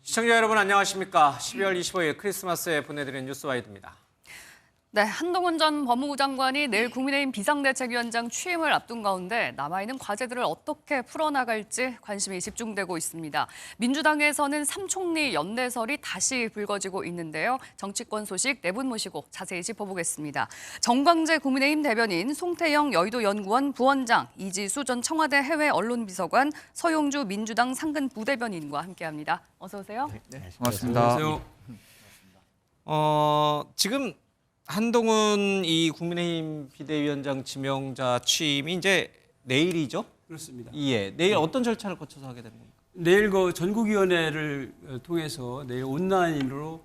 시청자 여러분 안녕하십니까. 12월 25일 크리스마스에 보내드리는 뉴스와이드입니다. 네, 한동훈 전 법무부 장관이 내일 국민의힘 비상대책위원장 취임을 앞둔 가운데 남아있는 과제들을 어떻게 풀어나갈지 관심이 집중되고 있습니다. 민주당에서는 삼총리 연대설이 다시 불거지고 있는데요. 정치권 소식 네 분 모시고 자세히 짚어보겠습니다. 정광재 국민의힘 대변인, 송태영 여의도연구원 부원장, 이지수 전 청와대 해외언론비서관, 서용주 민주당 상근 부대변인과 함께합니다. 어서 오세요. 네, 고맙습니다. 안녕하세요. 지금 한동훈 이 국민의힘 비대위원장 지명자 취임이 이제 내일이죠? 그렇습니다. 예. 내일 어떤 절차를 거쳐서 하게 되는 겁니까? 내일 그 전국위원회를 통해서 내일 온라인으로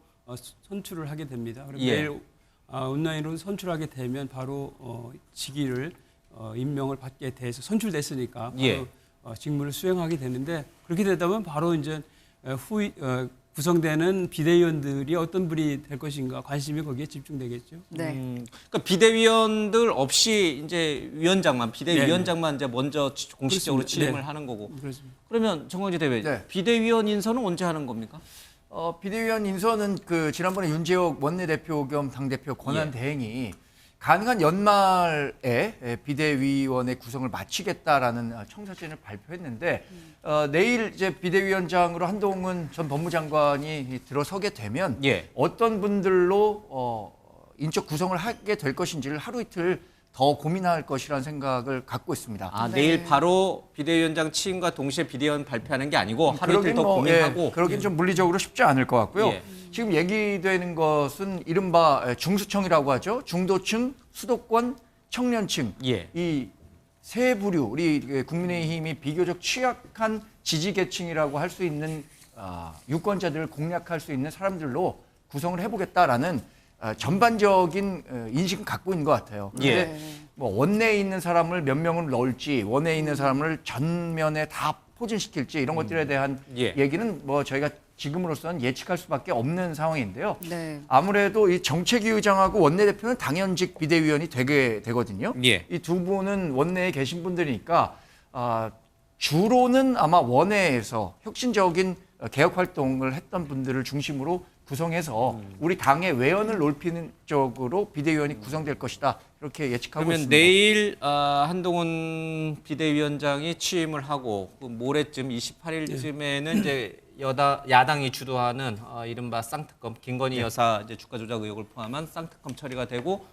선출을 하게 됩니다. 그럼 예. 내일 온라인으로 선출하게 되면 바로 직위를 임명을 받게 돼서 선출됐으니까 바로 예. 직무를 수행하게 되는데 그렇게 되다면 바로 이제 구성되는 비대위원들이 어떤 분이 될 것인가 관심이 거기에 집중되겠죠. 네. 그러니까 비대위원들 없이 이제 비대위원장만 이제 먼저 공식적으로 그렇습니다. 취임을 네. 하는 거고. 그렇습니다. 그러면 정광재 대변인, 네. 비대위원 인선은 언제 하는 겁니까? 비대위원 인선은 지난번에 윤재옥 원내대표 겸 당대표 권한대행이 가능한 연말에 비대위원회 구성을 마치겠다라는 청사진을 발표했는데 내일 이제 비대위원장으로 한동훈 전 법무장관이 들어서게 되면 예. 어떤 분들로 인적 구성을 하게 될 것인지를 하루 이틀 더 고민할 것이라는 생각을 갖고 있습니다. 네. 내일 바로 비대위원장 취임과 동시에 비대위원 발표하는 게 아니고 하루 이틀 더 고민하고. 그러긴 좀 물리적으로 쉽지 않을 것 같고요. 예. 지금 얘기되는 것은 이른바 중수청이라고 하죠. 중도층, 수도권, 청년층. 예. 이 세 부류, 우리 국민의힘이 비교적 취약한 지지계층이라고 할 수 있는 유권자들을 공략할 수 있는 사람들로 구성을 해보겠다라는 전반적인 인식은 갖고 있는 것 같아요. 예. 근데 뭐 원내에 있는 사람을 몇 명을 넣을지, 원내에 있는 사람을 전면에 다 포진시킬지 이런 것들에 대한 예. 얘기는 뭐 저희가 지금으로서는 예측할 수밖에 없는 상황인데요. 네. 아무래도 이 정책위 의장하고 원내대표는 당연직 비대위원이 되게 되거든요. 예. 이 두 분은 원내에 계신 분들이니까 주로는 아마 원내에서 혁신적인 개혁 활동을 했던 분들을 중심으로 구성해서 우리 당의 외연을 높이는 쪽으로 비대위원이 구성될 것이다. 이렇게 예측하고 그러면 있습니다. 내일 한동훈 비대위원장이 취임을 하고 그 모레쯤 28일쯤에는 이제 야당이 주도하는 이른바 쌍특검 김건희 여사 이제 주가 조작 의혹을 포함한 쌍특검 처리가 되고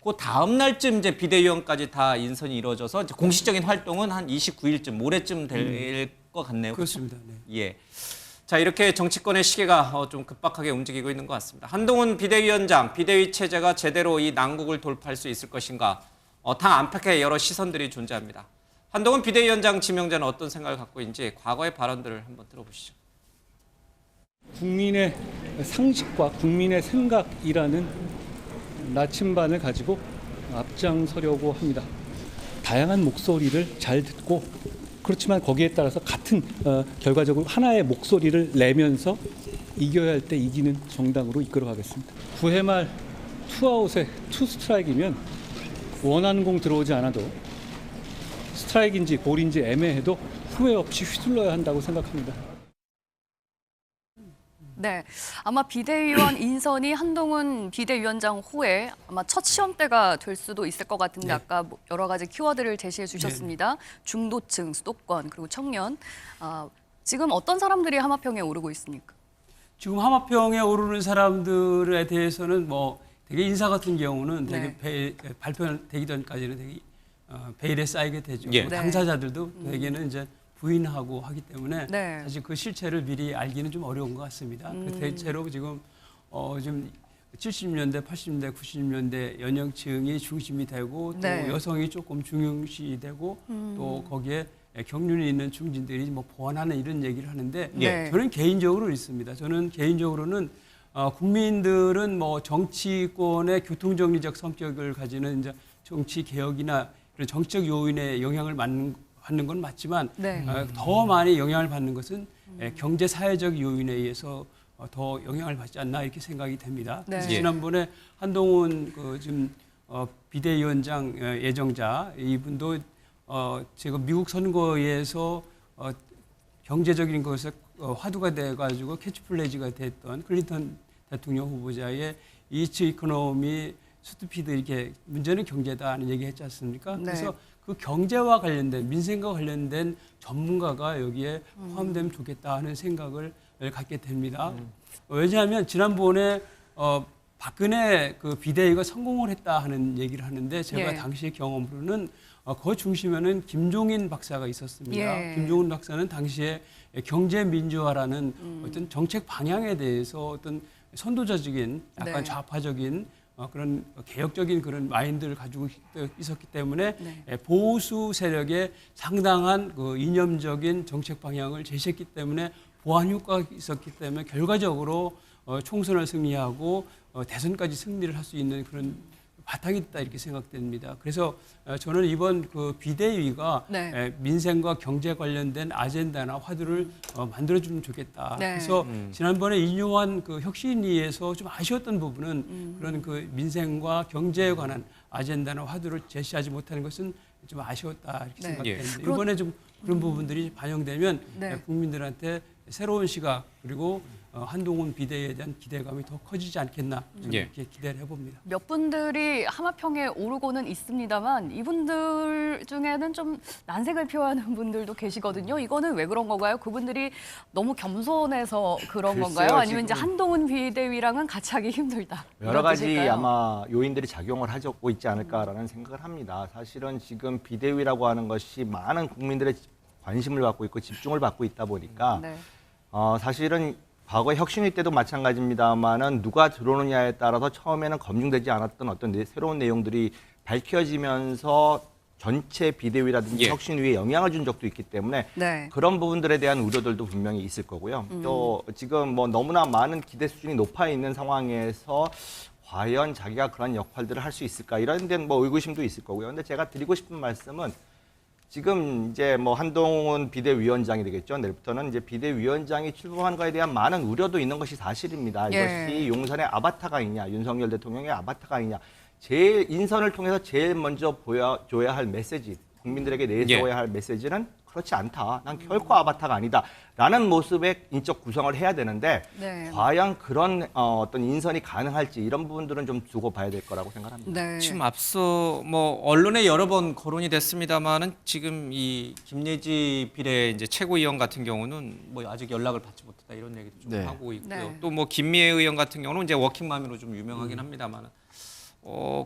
그 다음 날쯤 이제 비대위원까지 다 인선이 이루어져서 이제 공식적인 활동은 한 29일쯤 모레쯤 될 것 같네요. 그렇습니다. 네. 예. 자, 이렇게 정치권의 시계가 좀 급박하게 움직이고 있는 것 같습니다. 한동훈 비대위원장, 비대위 체제가 제대로 이 난국을 돌파할 수 있을 것인가? 당 안팎에 여러 시선들이 존재합니다. 한동훈 비대위원장 지명자는 어떤 생각을 갖고 있는지 과거의 발언들을 한번 들어보시죠. 국민의 상식과 국민의 생각이라는 나침반을 가지고 앞장서려고 합니다. 다양한 목소리를 잘 듣고 그렇지만 거기에 따라서 같은 결과적으로 하나의 목소리를 내면서 이겨야 할 때 이기는 정당으로 이끌어가겠습니다. 9회 말 투아웃에 투 스트라이크이면 원하는 공 들어오지 않아도 스트라이크인지 볼인지 애매해도 후회 없이 휘둘러야 한다고 생각합니다. 네, 아마 비대위원 인선이 한동훈 비대위원장 후에 아마 첫 시험대가 될 수도 있을 것 같은데 네. 아까 여러 가지 키워드를 제시해 주셨습니다. 중도층, 수도권, 그리고 청년. 지금 어떤 사람들이 하마평에 오르고 있습니까? 지금 하마평에 오르는 사람들에 대해서는 뭐 되게 인사 같은 경우는 네. 되게 발표되기 전까지는 되게 베일에 쌓이게 되죠. 예. 뭐 네. 당사자들도 되게는 이제 부인하고 하기 때문에 네. 사실 그 실체를 미리 알기는 좀 어려운 것 같습니다. 대체로 지금 좀 70년대, 80년대, 90년대 연령층이 중심이 되고 또 네. 여성이 조금 중요시되고 또 거기에 경륜이 있는 중진들이 뭐 보완하는 이런 얘기를 하는데 네. 저는 개인적으로 있습니다. 저는 개인적으는 국민들은 뭐 정치권의 교통정리적 성격을 가지는 이제 정치 개혁이나 이런 정치적 요인에 영향을 받는 건 맞지만 네. 더 많이 영향을 받는 것은 경제 사회적 요인에 의해서 더 영향을 받지 않나 이렇게 생각이 됩니다. 네. 그래서 예. 지난번에 한동훈 지금 비대위원장 예정자 이분도 제가 미국 선거에서 경제적인 것에 화두가 돼가지고 캐치플레이즈가 됐던 클린턴 대통령 후보자의 이츠 이코노미 스투피드 이렇게 문제는 경제다는 얘기했지 않습니까? 네. 그래서 그 경제와 관련된 민생과 관련된 전문가가 여기에 포함되면 좋겠다 하는 생각을 갖게 됩니다. 왜냐하면 지난번에 박근혜 그 비대위가 성공을 했다 하는 얘기를 하는데 제가 예. 당시의 경험으로는 그 중심에는 김종인 박사가 있었습니다. 예. 김종인 박사는 당시에 경제 민주화라는 어떤 정책 방향에 대해서 어떤 선도자적인 약간 네. 좌파적인 그런 개혁적인 그런 마인드를 가지고 있었기 때문에 네. 보수 세력의 상당한 그 이념적인 정책 방향을 제시했기 때문에 보완 효과가 있었기 때문에 결과적으로 총선을 승리하고 대선까지 승리를 할 수 있는 그런 바탕이 있다 이렇게 생각됩니다. 그래서 저는 이번 그 비대위가 네. 민생과 경제 관련된 아젠다나 화두를 만들어주면 좋겠다. 네. 그래서 지난번에 인용한 그 혁신위에서 좀 아쉬웠던 부분은 그런 그 민생과 경제에 관한 아젠다나 화두를 제시하지 못하는 것은 좀 아쉬웠다 이렇게 네. 생각되는데 그런- 이번에 좀 그런 부분들이 반영되면 네. 국민들한테 새로운 시각 그리고 한동훈 비대위에 대한 기대감이 더 커지지 않겠나 저는 예. 이렇게 기대를 해봅니다. 몇 분들이 하마평에 오르고는 있습니다만 이분들 중에는 좀 난색을 표하는 분들도 계시거든요. 이거는 왜 그런 건가요? 그분들이 너무 겸손해서 그런 글쎄요, 건가요? 아니면 이제 지금 한동훈 비대위랑은 같이 하기 힘들다. 여러 이런 가지 뜻일까요? 아마 요인들이 작용을 하고 있지 않을까라는 생각을 합니다. 사실은 지금 비대위라고 하는 것이 많은 국민들의 관심을 받고 있고 집중을 받고 있다 보니까 네. 사실은 과거 혁신위 때도 마찬가지입니다만은 누가 들어오느냐에 따라서 처음에는 검증되지 않았던 어떤 새로운 내용들이 밝혀지면서 전체 비대위라든지 예. 혁신위에 영향을 준 적도 있기 때문에 네. 그런 부분들에 대한 우려들도 분명히 있을 거고요. 또 지금 뭐 너무나 많은 기대 수준이 높아 있는 상황에서 과연 자기가 그런 역할들을 할 수 있을까 이런 데는 뭐 의구심도 있을 거고요. 근데 제가 드리고 싶은 말씀은 지금 이제 뭐 한동훈 비대위원장이 되겠죠. 내일부터는 이제 비대위원장이 출범한 거에 대한 많은 우려도 있는 것이 사실입니다. 예. 이것이 용산의 아바타가 있냐, 윤석열 대통령의 아바타가 있냐. 제일 인선을 통해서 제일 먼저 보여줘야 할 메시지, 국민들에게 내세워야 할 메시지는 그렇지 않다. 난 결코 아바타가 아니다. 라는 모습의 인적 구성을 해야 되는데 네. 과연 그런 어떤 인선이 가능할지 이런 부분들은 좀 두고 봐야 될 거라고 생각합니다. 네. 지금 앞서 뭐 언론에 여러 번 거론이 됐습니다만은 지금 이 김예지 비례 이제 최고위원 같은 경우는 뭐 아직 연락을 받지 못했다 이런 얘기도 좀 네. 하고 있고요. 네. 또 뭐 김미애 의원 같은 경우는 이제 워킹맘으로 좀 유명하긴 합니다만은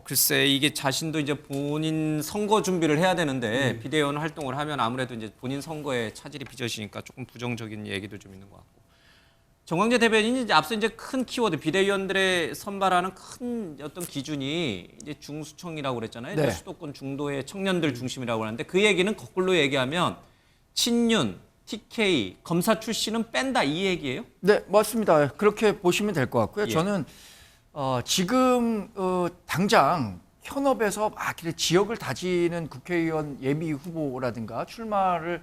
글쎄 이게 자신도 이제 본인 선거 준비를 해야 되는데 비대위원 활동을 하면 아무래도 이제 본인 선거에 차질이 빚어지니까 조금 부정적인 얘기도 좀 있는 것 같고. 정광재 대변인이 이제 앞서 이제 큰 키워드 비대위원들의 선발하는 큰 어떤 기준이 이제 중수청이라고 그랬잖아요. 네. 이제 수도권 중도의 청년들 중심이라고 하는데 그 얘기는 거꾸로 얘기하면 친윤, TK, 검사 출신은 뺀다 이 얘기예요? 네, 맞습니다. 그렇게 보시면 될 것 같고요. 예. 저는 지금 당장 현업에서 막 이렇게 지역을 다지는 국회의원 예비 후보라든가 출마를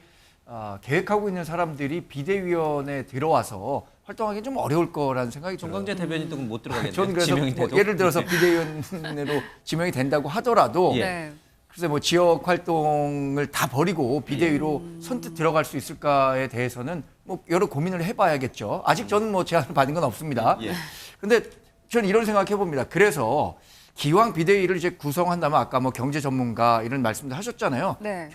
계획하고 있는 사람들이 비대위원회에 들어와서 활동하기 좀 어려울 거라는 생각이 들어요. 정광재 대변인도 그럼 못 들어가겠네요. 저는 그래서 지명이 뭐 돼도. 예를 들어서 비대위원으로 지명이 된다고 하더라도 예. 네. 글쎄 뭐 지역 활동을 다 버리고 비대위로 선뜻 들어갈 수 있을까에 대해서는 뭐 여러 고민을 해봐야겠죠. 아직 저는 뭐 제안을 받은 건 없습니다. 예. 근데 저는 이런 생각해 봅니다. 그래서 기왕 비대위를 이제 구성한다면 아까 뭐 경제 전문가 이런 말씀도 하셨잖아요. 네.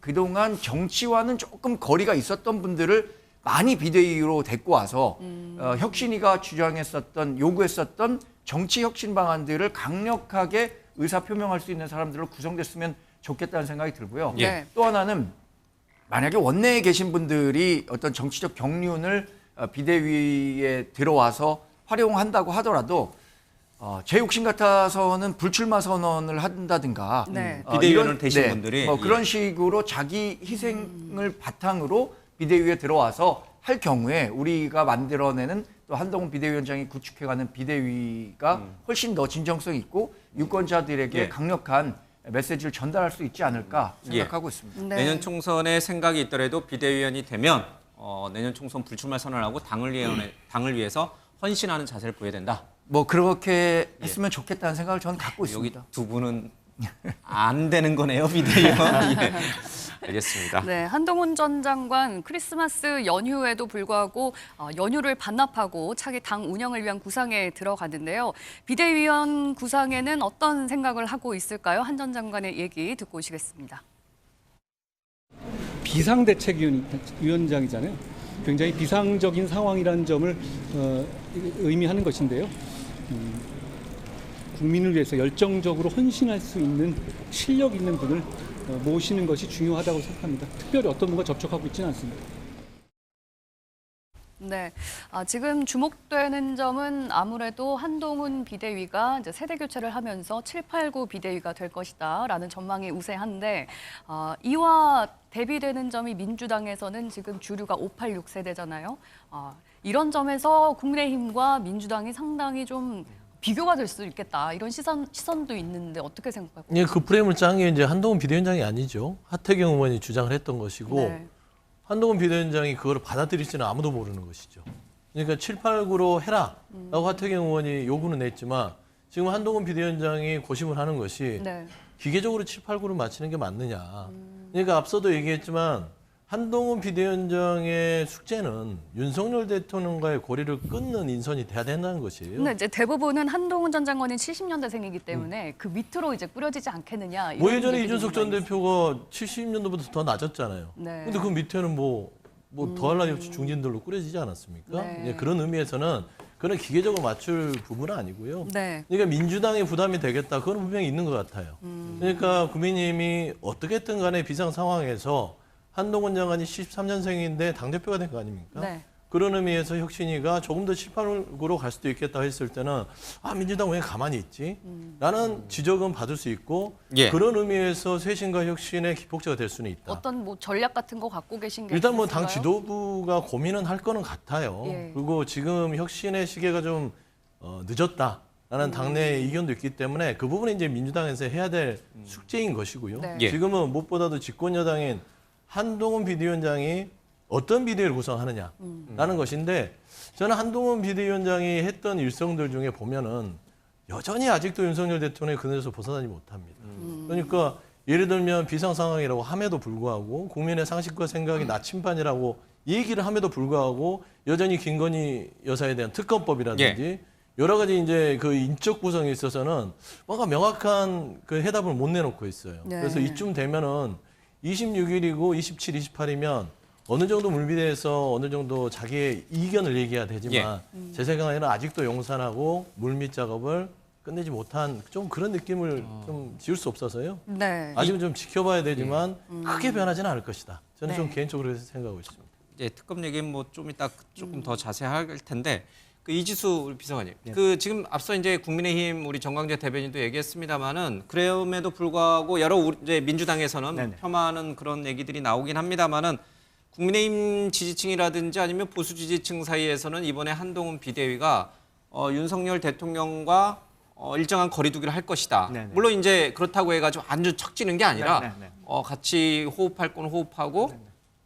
그동안 정치와는 조금 거리가 있었던 분들을 많이 비대위로 데리고 와서 혁신위가 주장했었던 요구했었던 정치 혁신 방안들을 강력하게 의사 표명할 수 있는 사람들로 구성됐으면 좋겠다는 생각이 들고요. 예. 네. 또 하나는 만약에 원내에 계신 분들이 어떤 정치적 경륜을 비대위에 들어와서 활용한다고 하더라도 제 욕심 같아서는 불출마 선언을 한다든가 네. 비대위원을 되신 분들이, 뭐 예. 그런 식으로 자기 희생을 바탕으로 비대위에 들어와서 할 경우에 우리가 만들어내는 또 한동훈 비대위원장이 구축해가는 비대위가 훨씬 더 진정성 있고 유권자들에게 예. 강력한 메시지를 전달할 수 있지 않을까 예. 생각하고 있습니다. 네. 내년 총선에 생각이 있더라도 비대위원이 되면 내년 총선 불출마 선언하고 당을 위해서 헌신하는 자세를 보여야 된다. 뭐 그렇게 했으면 좋겠다는 생각을 저는 갖고 여기 있습니다. 두 분은 안 되는 거네요, 비대위원. 예. 알겠습니다. 네, 한동훈 전 장관 크리스마스 연휴에도 불구하고 연휴를 반납하고 차기 당 운영을 위한 구상에 들어갔는데요. 비대위원 구상에는 어떤 생각을 하고 있을까요? 한 전 장관의 얘기 듣고 오시겠습니다. 비상대책위원장이잖아요. 굉장히 비상적인 상황이라는 점을 의미하는 것인데요. 국민을 위해서 열정적으로 헌신할 수 있는 실력 있는 분을 모시는 것이 중요하다고 생각합니다. 특별히 어떤 분과 접촉하고 있지는 않습니다. 네, 지금 주목되는 점은 아무래도 한동훈 비대위가 이제 세대 교체를 하면서 7, 8, 9 비대위가 될 것이다라는 전망이 우세한데 이와 대비되는 점이 민주당에서는 지금 주류가 5, 8, 6 세대잖아요. 이런 점에서 국민의힘과 민주당이 상당히 좀 비교가 될 수 있겠다 이런 시선도 있는데 어떻게 생각하고? 예, 그 프레임을 짠 게 이제 한동훈 비대위원장이 아니죠. 하태경 의원이 주장을 했던 것이고 네. 한동훈 비대위원장이 그걸 받아들일지는 아무도 모르는 것이죠. 그러니까 7, 8, 9로 해라라고 하태경 의원이 요구는 했지만 지금 한동훈 비대위원장이 고심을 하는 것이 네. 기계적으로 7, 8, 9를 맞추는 게 맞느냐. 그러니까 앞서도 얘기했지만 한동훈 비대위원장의 숙제는 윤석열 대통령과의 고리를 끊는 인선이 돼야 된다는 것이에요. 근데 이제 대부분은 한동훈 전 장관은 70년대생이기 때문에 그 밑으로 이제 꾸려지지 않겠느냐. 뭐 이런 예전에 얘기들이 이준석 전 많이 있어요. 대표가 70년도부터 더 낮았잖아요. 네. 근데 그 밑에는 뭐 더할 나위 없이 중진들로 꾸려지지 않았습니까? 네. 예, 그런 의미에서는 그런 기계적으로 맞출 부분은 아니고요. 네. 그러니까 민주당의 부담이 되겠다. 그건 분명히 있는 것 같아요. 그러니까 국민의힘이 어떻게든 간에 비상 상황에서 한동훈 장관이 73년생인데 당대표가 된 거 아닙니까? 네. 그런 의미에서 혁신이가 조금 더 7, 8으로 갈 수도 있겠다 했을 때는 민주당 왜 가만히 있지? 라는 지적은 받을 수 있고 예. 그런 의미에서 쇄신과 혁신의 기폭제가 될 수는 있다. 어떤 뭐 전략 같은 거 갖고 계신 게 일단 뭐 당 있으신가요? 지도부가 고민은 할 거는 같아요. 예. 그리고 지금 혁신의 시계가 좀 늦었다라는 당내의 의견도 있기 때문에 그 부분은 이제 민주당에서 해야 될 숙제인 것이고요. 네. 예. 지금은 무엇보다도 집권 여당인 한동훈 비대위원장이 어떤 비대위를 구성하느냐라는 것인데 저는 한동훈 비대위원장이 했던 일성들 중에 보면은 여전히 아직도 윤석열 대통령의 그늘에서 벗어나지 못합니다. 그러니까 예를 들면 비상 상황이라고 함에도 불구하고 국민의 상식과 생각이 나침반이라고 얘기를 함에도 불구하고 여전히 김건희 여사에 대한 특검법이라든지 여러 가지 이제 그 인적 구성에 있어서는 뭔가 명확한 그 해답을 못 내놓고 있어요. 네. 그래서 이쯤 되면은 26일이고 27, 28이면 어느 정도 물밑에서 어느 정도 자기의 이견을 얘기해야 되지만 제 생각에는 아직도 용산하고 물밑 작업을 끝내지 못한 좀 그런 느낌을 좀 지울 수 없어서요. 네. 아직은 좀 지켜봐야 되지만 크게 변하지는 않을 것이다. 저는 네. 좀 개인적으로 그렇게 생각하고 있습니다. 이제 특검 얘기는 뭐 좀 이따 조금 더 자세할 텐데 그 이지수 우리 비서관님, 그 지금 앞서 이제 국민의힘 우리 정광재 대변인도 얘기했습니다만은 그럼에도 불구하고 여러 이제 민주당에서는 네네. 폄하하는 그런 얘기들이 나오긴 합니다만은 국민의힘 지지층이라든지 아니면 보수 지지층 사이에서는 이번에 한동훈 비대위가 윤석열 대통령과 일정한 거리두기를 할 것이다. 네네. 물론 이제 그렇다고 해가지고 아주 척지는 게 아니라 네네네. 같이 호흡할 건 호흡하고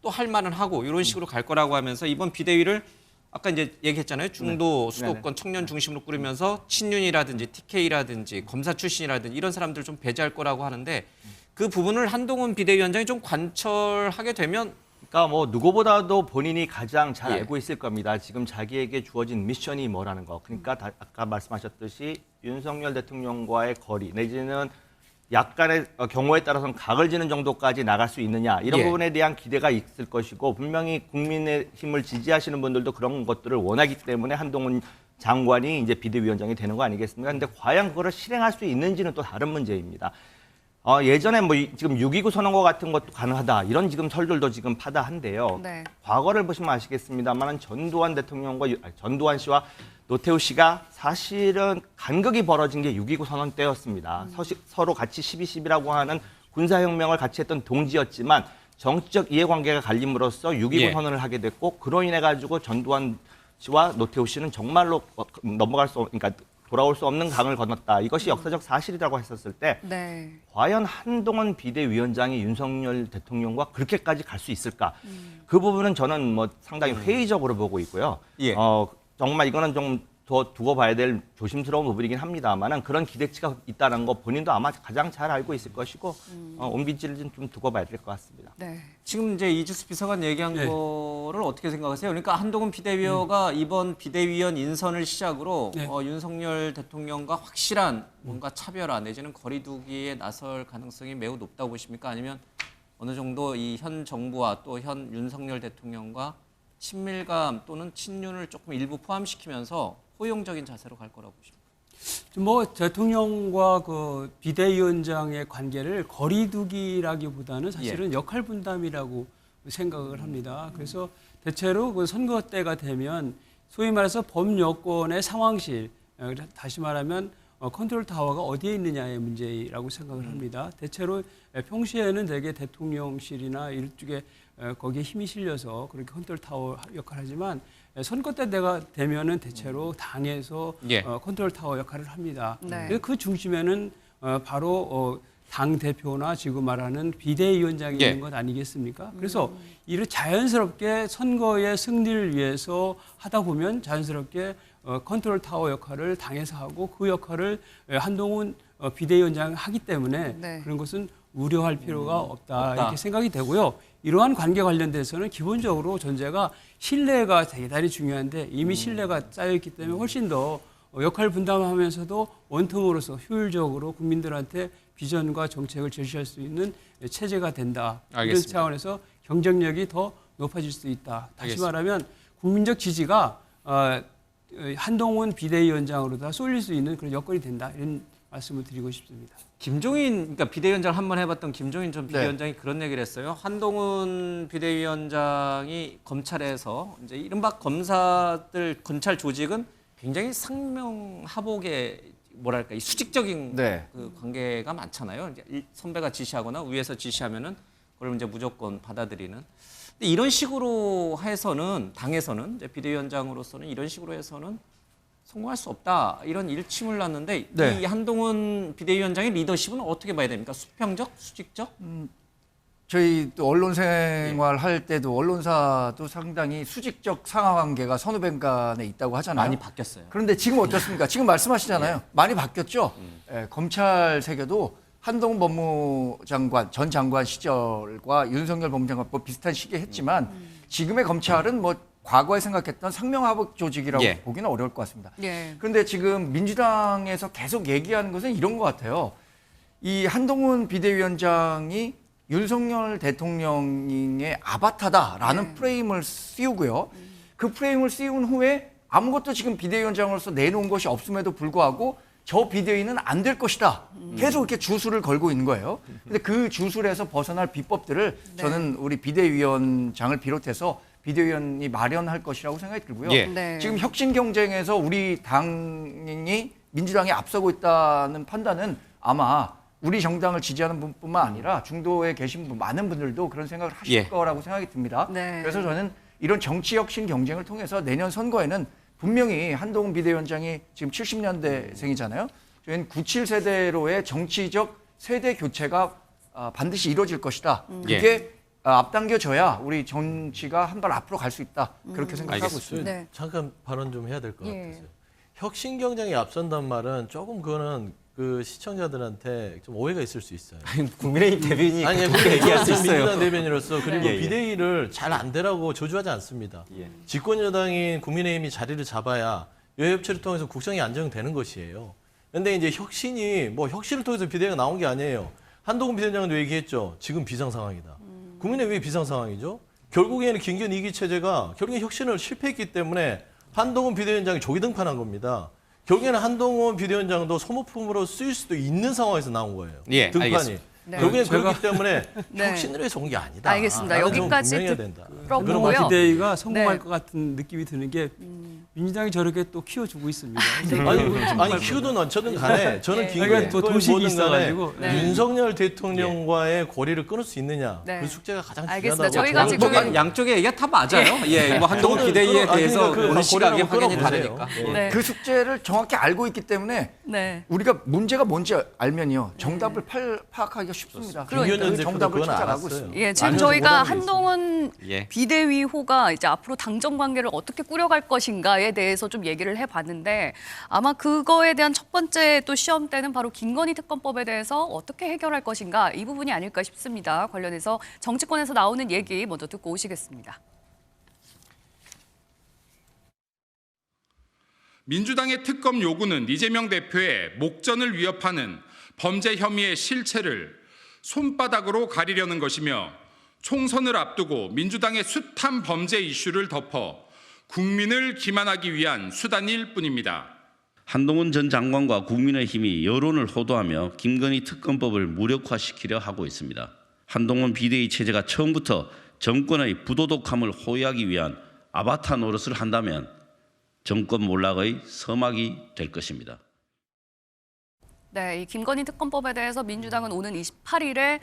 또 할 말은 하고 이런 식으로 갈 거라고 하면서 이번 비대위를 아까 이제 얘기했잖아요. 중도 수도권 청년 중심으로 꾸리면서 친윤이라든지 TK라든지 검사 출신이라든지 이런 사람들 좀 배제할 거라고 하는데 그 부분을 한동훈 비대위원장이 좀 관철하게 되면 그러니까 뭐 누구보다도 본인이 가장 잘 예. 알고 있을 겁니다. 지금 자기에게 주어진 미션이 뭐라는 거. 그러니까 아까 말씀하셨듯이 윤석열 대통령과의 거리 내지는 약간의 경우에 따라서는 각을 지는 정도까지 나갈 수 있느냐 이런 예. 부분에 대한 기대가 있을 것이고 분명히 국민의힘을 지지하시는 분들도 그런 것들을 원하기 때문에 한동훈 장관이 이제 비대위원장이 되는 거 아니겠습니까? 근데 과연 그거를 실행할 수 있는지는 또 다른 문제입니다. 예전에 뭐 지금 6.29 선언과 같은 것도 가능하다 이런 지금 설들도 지금 파다한데요. 네. 과거를 보시면 아시겠습니다만 전두환 씨와 노태우 씨가 사실은 간극이 벌어진 게 6.29 선언 때였습니다. 서로 같이 12.12라고 하는 군사혁명을 같이 했던 동지였지만 정치적 이해관계가 갈림으로써 6.29 예. 선언을 하게 됐고 그로 인해 가지고 전두환 씨와 노태우 씨는 정말로 그러니까 돌아올 수 없는 강을 건넜다. 이것이 역사적 사실이라고 했었을 때 네. 과연 한동훈 비대위원장이 윤석열 대통령과 그렇게까지 갈 수 있을까? 그 부분은 저는 뭐 상당히 회의적으로 보고 있고요. 예. 정말 이거는 좀 더 두고 봐야 될 조심스러운 부분이긴 합니다만은 그런 기대치가 있다는 거 본인도 아마 가장 잘 알고 있을 것이고 옮길지를 좀 두고 봐야 될 것 같습니다. 네. 지금 이제 이주수 비서관 얘기한 네. 거를 어떻게 생각하세요? 그러니까 한동훈 비대위원가 이번 비대위원 인선을 시작으로 네. 윤석열 대통령과 확실한 뭔가 차별화 내지는 거리두기에 나설 가능성이 매우 높다고 보십니까? 아니면 어느 정도 이 현 정부와 또 현 윤석열 대통령과 친밀감 또는 친윤을 조금 일부 포함시키면서 호용적인 자세로 갈 거라고 보십니까? 뭐 대통령과 그 비대위원장의 관계를 거리두기라기보다는 사실은 역할 분담이라고 생각을 합니다. 그래서 대체로 그 선거 때가 되면 소위 말해서 범여권의 상황실, 다시 말하면 컨트롤 타워가 어디에 있느냐의 문제라고 생각을 합니다. 대체로 평소에는 대개 대통령실이나 이쪽에 거기에 힘이 실려서 그렇게 컨트롤 타워 역할을 하지만 선거 때가 되면은 대체로 당에서 예. 컨트롤 타워 역할을 합니다. 네. 그래서 그 중심에는 바로 당 대표나 지금 말하는 비대위원장이 예. 있는 것 아니겠습니까? 그래서 이를 자연스럽게 선거의 승리를 위해서 하다 보면 자연스럽게 컨트롤 타워 역할을 당에서 하고 그 역할을 한동훈 비대위원장이 하기 때문에 네. 그런 것은 우려할 필요가 없다 이렇게 생각이 되고요. 이러한 관계 관련돼서는 기본적으로 전제가 신뢰가 대단히 중요한데 이미 신뢰가 쌓여있기 때문에 훨씬 더 역할 분담하면서도 원통으로서 효율적으로 국민들한테 비전과 정책을 제시할 수 있는 체제가 된다. 알겠습니다. 이런 차원에서 경쟁력이 더 높아질 수 있다. 다시 알겠습니다. 말하면 국민적 지지가 한동훈 비대위원장으로 다 쏠릴 수 있는 그런 여건이 된다. 이런 말씀을 드리고 싶습니다. 김종인, 그러니까 비대위원장 한번 해봤던 김종인 전 네. 비대위원장이 그런 얘기를 했어요. 한동훈 비대위원장이 검찰에서 이제 이른바 검사들 검찰 조직은 굉장히 상명하복의 뭐랄까 이 수직적인 네. 그 관계가 많잖아요. 이제 선배가 지시하거나 위에서 지시하면은 그걸 이제 무조건 받아들이는. 근데 이런 식으로 해서는 당에서는 이제 비대위원장으로서는 이런 식으로 해서는 성공할 수 없다 이런 일침을 놨는데 네. 이 한동훈 비대위원장의 리더십은 어떻게 봐야 됩니까? 수평적, 수직적? 저희 또 언론 생활 할 때도 언론사도 상당히 수직적 상하관계가 선후배 간에 있다고 하잖아요. 많이 바뀌었어요. 그런데 지금 어떻습니까? 지금 말씀하시잖아요. 많이 바뀌었죠. 검찰 세계도 한동훈 법무장관 전 장관 시절과 윤석열 법무장관 비슷한 시기에 했지만 지금의 검찰은 뭐 과거에 생각했던 상명하복 조직이라고 예. 보기는 어려울 것 같습니다. 예. 그런데 지금 민주당에서 계속 얘기하는 것은 이런 것 같아요. 이 한동훈 비대위원장이 윤석열 대통령의 아바타다라는 프레임을 씌우고요. 그 프레임을 씌운 후에 아무것도 지금 비대위원장으로서 내놓은 것이 없음에도 불구하고 저 비대위는 안 될 것이다. 계속 이렇게 주술을 걸고 있는 거예요. 근데 그 주술에서 벗어날 비법들을 저는 우리 비대위원장을 비롯해서 비대위원이 마련할 것이라고 생각이 들고요. 예. 네. 지금 혁신 경쟁에서 우리 당이 민주당이 앞서고 있다는 판단은 아마 우리 정당을 지지하는 분뿐만 아니라 중도에 계신 많은 분들도 그런 생각을 하실 예. 거라고 생각이 듭니다. 네. 그래서 저는 이런 정치 혁신 경쟁을 통해서 내년 선거에는 분명히 한동훈 비대위원장이 지금 70년대생이잖아요. 저희는 97세대로의 정치적 세대 교체가 반드시 이루어질 것이다. 그게 앞당겨져야 우리 정치가 한 발 앞으로 갈 수 있다. 그렇게 생각하고 알겠습니다. 있습니다. 네. 잠깐 발언 좀 해야 될 것 예. 같아요. 혁신 경쟁이 앞선단 말은 조금 그거는 그 시청자들한테 좀 오해가 있을 수 있어요. 국민의힘 대변인이 아니, 그렇게 얘기할 수 있어요. 민주당 대변인으로서 그리고 예, 예. 비대위를 잘 안 되라고 저주하지 않습니다. 예. 집권 여당인 국민의힘이 자리를 잡아야 여협치를 통해서 국정이 안정되는 것이에요. 그런데 이제 혁신이 뭐 혁신을 통해서 비대위가 나온 게 아니에요. 한동훈 비대위원장도 얘기했죠. 지금 비상 상황이다. 국민의힘 왜 비상 상황이죠? 결국에는 김기현 2기 체제가 결국에 혁신을 실패했기 때문에 한동훈 비대위원장이 조기 등판한 겁니다. 결국에는 한동훈 비대위원장도 소모품으로 쓰일 수도 있는 상황에서 나온 거예요. 예, 등판이. 알겠습니다. 네. 결국엔 그렇기 때문에 네. 혁신을 위해서 온 게 아니다. 알겠습니다. 라는 점을 여기까지 분명해야 된다. 들어보고요. 한동훈 비대위가 성공할 네. 것 같은 느낌이 드는 게 민주당이 저렇게 또 키워주고 있습니다. 아니 키우든 어쩌든 간에 저는 네. 김기현 또 도식이 있어가지고. 네. 윤석열 대통령과의 고리를 끊을 수 있느냐 네. 그 숙제가 가장 알겠습니다. 중요하다고 저희가 저는 지금 뭐 양쪽의 얘기가 다 맞아요. 예, 뭐 한동훈 저는 비대위에 아니, 대해서 그러니까 보는 그 시각이 고리를 확연히 끊어보세요. 다르니까. 예. 네. 그 숙제를 정확히 알고 있기 때문에 네. 우리가 문제가 뭔지 알면요. 정답을 파악하기가 쉽습니다. 그러니까요. 그 정답을 찾아가고 있습니다. 예, 지금 저희가 한동훈 비대위호가 이제 앞으로 당정 관계를 어떻게 꾸려갈 것인가에 대해서 좀 얘기를 해봤는데 아마 그거에 대한 첫 번째 또 시험대는 바로 김건희 특검법에 대해서 어떻게 해결할 것인가 이 부분이 아닐까 싶습니다. 관련해서 정치권에서 나오는 얘기 먼저 듣고 오시겠습니다. 민주당의 특검 요구는 이재명 대표의 목전을 위협하는 범죄 혐의의 실체를 손바닥으로 가리려는 것이며 총선을 앞두고 민주당의 숱한 범죄 이슈를 덮어 국민을 기만하기 위한 수단일 뿐입니다. 한동훈 전 장관과 국민의힘이 여론을 호도하며 김건희 특검법을 무력화시키려 하고 있습니다. 한동훈 비대위 체제가 처음부터 정권의 부도덕함을 호위하기 위한 아바타 노릇을 한다면 정권 몰락의 서막이 될 것입니다. 네, 이 김건희 특검법에 대해서 민주당은 오는 28일에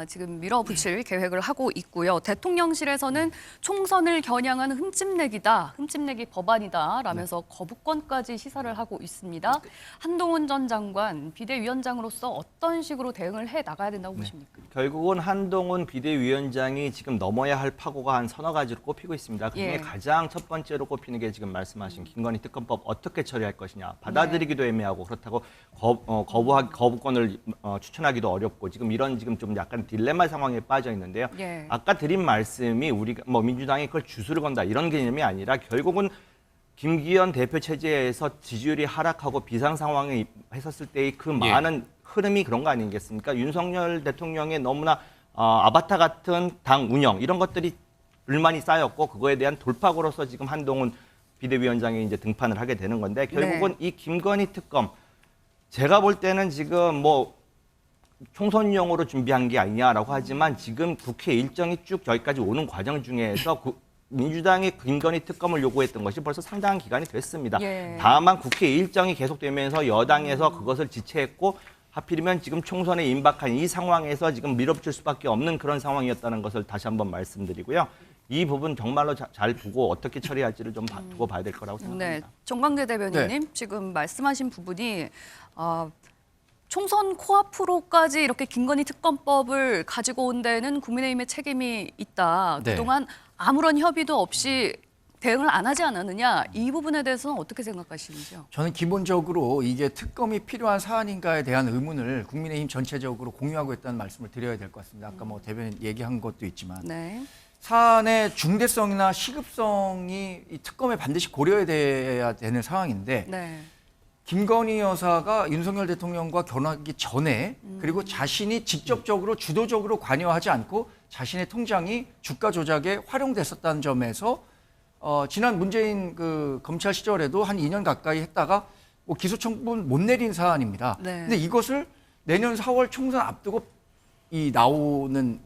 지금 밀어붙일 계획을 하고 있고요. 대통령실에서는 총선을 겨냥한 흠집내기 법안이다라면서 거부권까지 시사를 하고 있습니다. 한동훈 전 장관 비대위원장으로서 어떤 식으로 대응을 해 나가야 된다고 보십니까? 결국은 한동훈 비대위원장이 지금 넘어야 할 파고가 한 서너 가지로 꼽히고 있습니다. 그중에 가장 첫 번째로 꼽히는 게 지금 말씀하신 김건희 특검법 어떻게 처리할 것이냐. 받아들이기도 애매하고 그렇다고 거부권을 추천하기도 어렵고 지금 좀 약간 딜레마 상황에 빠져 있는데요. 아까 드린 말씀이 우리가 민주당이 그걸 주술을 건다 이런 개념이 아니라 결국은 김기현 대표 체제에서 지지율이 하락하고 비상 상황에 했었을 때의 그 많은 흐름이 그런 거 아니겠습니까? 윤석열 대통령의 너무나 아바타 같은 당 운영 이런 것들이 불만이 쌓였고 그거에 대한 돌파구로서 지금 한동훈 비대위원장이 이제 등판을 하게 되는 건데 결국은 이 김건희 특검 제가 볼 때는 지금 총선용으로 준비한 게 아니냐라고 하지만 지금 국회 일정이 쭉 여기까지 오는 과정 중에서 민주당이 김건희 특검을 요구했던 것이 벌써 상당한 기간이 됐습니다. 다만 국회 일정이 계속되면서 여당에서 그것을 지체했고 하필이면 지금 총선에 임박한 이 상황에서 지금 밀어붙일 수밖에 없는 그런 상황이었다는 것을 다시 한번 말씀드리고요. 이 부분 정말로 잘 보고 어떻게 처리할지를 좀 두고 봐야 될 거라고 생각합니다. 네, 정광재 대변인님 지금 말씀하신 부분이 총선 코앞으로까지 이렇게 김건희 특검법을 가지고 온 데는 국민의힘의 책임이 있다. 그동안 아무런 협의도 없이 대응을 안 하지 않았느냐. 이 부분에 대해서는 어떻게 생각하시는지요? 저는 기본적으로 이게 특검이 필요한 사안인가에 대한 의문을 국민의힘 전체적으로 공유하고 있다는 말씀을 드려야 될 것 같습니다. 아까 대변인 얘기한 것도 있지만 사안의 중대성이나 시급성이 이 특검에 반드시 고려돼야 되는 상황인데 김건희 여사가 윤석열 대통령과 결혼하기 전에 그리고 자신이 직접적으로 주도적으로 관여하지 않고 자신의 통장이 주가 조작에 활용됐었다는 점에서 지난 문재인 검찰 시절에도 한 2년 가까이 했다가 기소 청구는 못 내린 사안입니다. 근데 이것을 내년 4월 총선 앞두고 나오는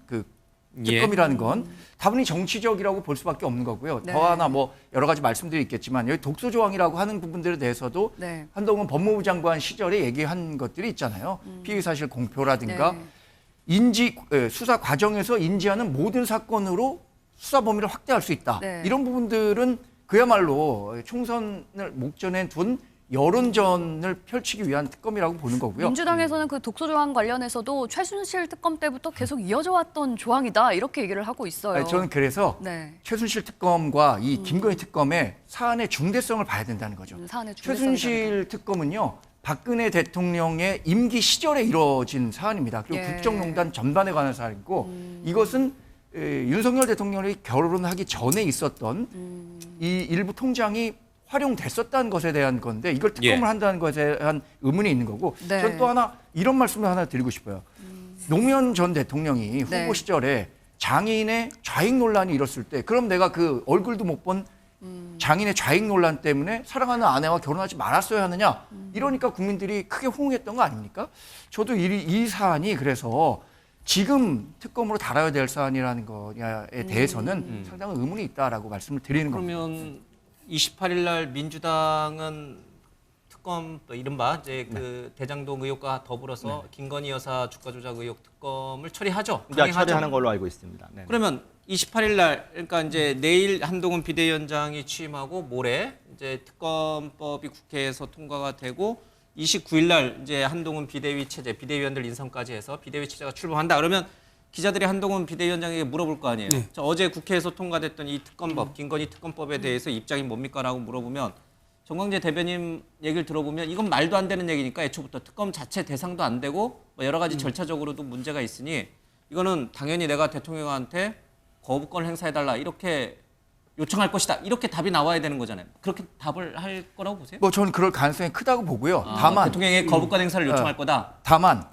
특검이라는 건 다분히 정치적이라고 볼 수밖에 없는 거고요. 더 하나 여러 가지 말씀들이 있겠지만 여기 독소 조항이라고 하는 부분들에 대해서도 한동훈 법무부 장관 시절에 얘기한 것들이 있잖아요. 피의 사실 공표라든가 수사 과정에서 인지하는 모든 사건으로 수사 범위를 확대할 수 있다. 이런 부분들은 그야말로 총선을 목전에 둔 여론전을 펼치기 위한 특검이라고 보는 거고요. 민주당에서는 그 독소 조항 관련해서도 최순실 특검 때부터 계속 이어져 왔던 조항이다 이렇게 얘기를 하고 있어요. 저는 그래서 최순실 특검과 이 김건희 특검의 사안의 중대성을 봐야 된다는 거죠. 최순실 특검은요. 박근혜 대통령의 임기 시절에 이루어진 사안입니다. 그리고 국정농단 전반에 관한 사안이고 이것은 윤석열 대통령이 결혼하기 전에 있었던 이 일부 통장이 활용됐었다는 것에 대한 건데 이걸 특검을 한다는 것에 대한 의문이 있는 거고 저는 또 하나 이런 말씀을 하나 드리고 싶어요. 노무현 전 대통령이 후보 시절에 장인의 좌익 논란이 일었을 때 그럼 내가 그 얼굴도 못 본 장인의 좌익 논란 때문에 사랑하는 아내와 결혼하지 말았어야 하느냐 이러니까 국민들이 크게 호응했던 거 아닙니까? 저도 이 사안이 그래서 지금 특검으로 다뤄야 될 사안이라는 거에 대해서는 상당한 의문이 있다라고 말씀을 드리는 겁니다. 그러면 28일 날 민주당은 특검 이른바 대장동 의혹과 더불어서 김건희 여사 주가 조작 의혹 특검을 처리하죠. 처리하는 걸로 알고 있습니다. 그러면 28일 날 그러니까 이제 내일 한동훈 비대위원장이 취임하고 모레 이제 특검법이 국회에서 통과가 되고 29일 날 이제 한동훈 비대위 체제, 비대위원들 인선까지 해서 비대위 체제가 출범한다. 그러면 기자들이 한동훈 비대위원장에게 물어볼 거 아니에요. 네. 저 어제 국회에서 통과됐던 이 특검법, 김건희 특검법에 대해서 입장이 뭡니까라고 물어보면 정광재 대변인 얘기를 들어보면 이건 말도 안 되는 얘기니까 애초부터 특검 자체 대상도 안 되고 뭐 여러 가지 절차적으로도 문제가 있으니 이거는 당연히 내가 대통령한테 거부권 행사해달라 이렇게 요청할 것이다. 이렇게 답이 나와야 되는 거잖아요. 그렇게 답을 할 거라고 보세요? 뭐 저는 그럴 가능성이 크다고 보고요. 다만 대통령의 거부권 행사를 요청할 거다. 다만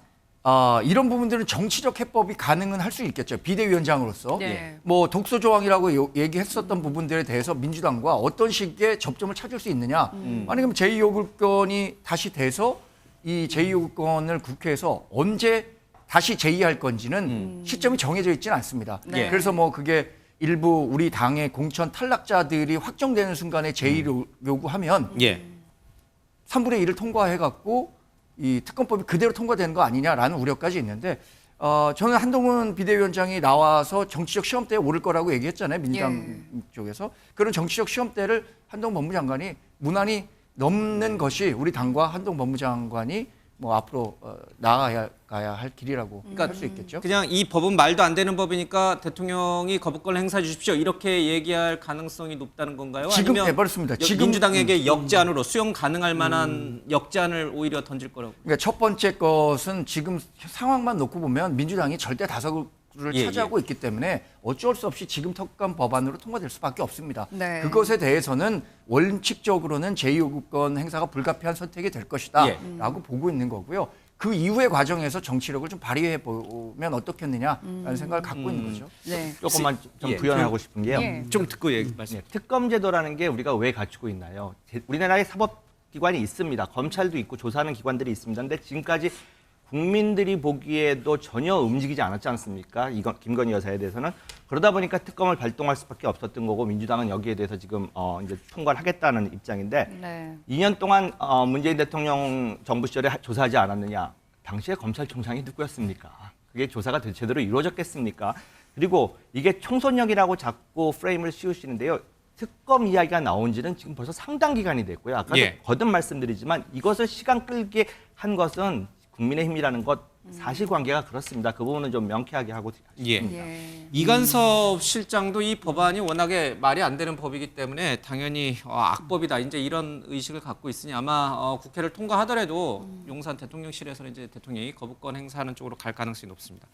이런 부분들은 정치적 해법이 가능은 할 수 있겠죠. 비대위원장으로서. 네. 뭐 독소 조항이라고 얘기했었던 부분들에 대해서 민주당과 어떤 식의 접점을 찾을 수 있느냐. 아니면 제2요구권이 다시 돼서 이 제2요구권을 국회에서 언제 다시 제의할 건지는 시점이 정해져 있지는 않습니다. 네. 그래서 뭐 그게 일부 우리 당의 공천 탈락자들이 확정되는 순간에 제의를 요구하면 예. 3분의 1을 통과해갖고 이 특검법이 그대로 통과되는 거 아니냐라는 우려까지 있는데 저는 한동훈 비대위원장이 나와서 정치적 시험대에 오를 거라고 얘기했잖아요. 민주당 쪽에서. 그런 정치적 시험대를 한동훈 법무장관이 무난히 넘는 것이 우리 당과 한동훈 법무장관이 뭐 앞으로 나아가야 할 길이라고 할 수 있겠죠. 그냥 이 법은 말도 안 되는 법이니까 대통령이 거부권을 행사해 주십시오. 이렇게 얘기할 가능성이 높다는 건가요? 지금 아니면 해버렸습니다. 지금 민주당에게 역제안으로 수용 가능할 만한 역제안을 오히려 던질 거라고. 그러니까 첫 번째 것은 지금 상황만 놓고 보면 민주당이 절대 다수를 예, 차지하고 있기 때문에 어쩔 수 없이 지금 특검 법안으로 통과될 수밖에 없습니다. 네. 그것에 대해서는 원칙적으로는 제2요구권 행사가 불가피한 선택이 될 것이다 라고 보고 있는 거고요. 그 이후의 과정에서 정치력을 좀 발휘해 보면 어떻겠느냐라는 생각을 갖고 있는 거죠. 네. 조금만 좀 예. 부연하고 싶은 게요. 예. 좀 듣고 말씀. 예, 특검 제도라는 게 우리가 왜 갖추고 있나요? 우리나라에 사법기관이 있습니다. 검찰도 있고 조사하는 기관들이 있습니다. 근데 지금까지 국민들이 보기에도 전혀 움직이지 않았지 않습니까? 김건희 여사에 대해서는. 그러다 보니까 특검을 발동할 수밖에 없었던 거고 민주당은 여기에 대해서 지금 이제 통과를 하겠다는 입장인데 네. 2년 동안 문재인 대통령 정부 시절에 조사하지 않았느냐? 당시에 검찰총장이 누구였습니까? 그게 조사가 제대로 이루어졌겠습니까? 그리고 이게 총선력이라고 자꾸 프레임을 씌우시는데요. 특검 이야기가 나온 지는 지금 벌써 상당 기간이 됐고요. 아까도 예. 거듭 말씀드리지만 이것을 시간 끌게 한 것은 국민의힘이라는 것 사실관계가 그렇습니다. 그 부분은 좀 명쾌하게 하고 예. 싶습니다. 예. 이간섭 실장도 이 법안이 워낙에 말이 안 되는 법이기 때문에 당연히 악법이다 이제 이런 의식을 갖고 있으니 아마 국회를 통과하더라도 용산 대통령실에서는 이제 대통령이 거부권 행사하는 쪽으로 갈 가능성이 높습니다.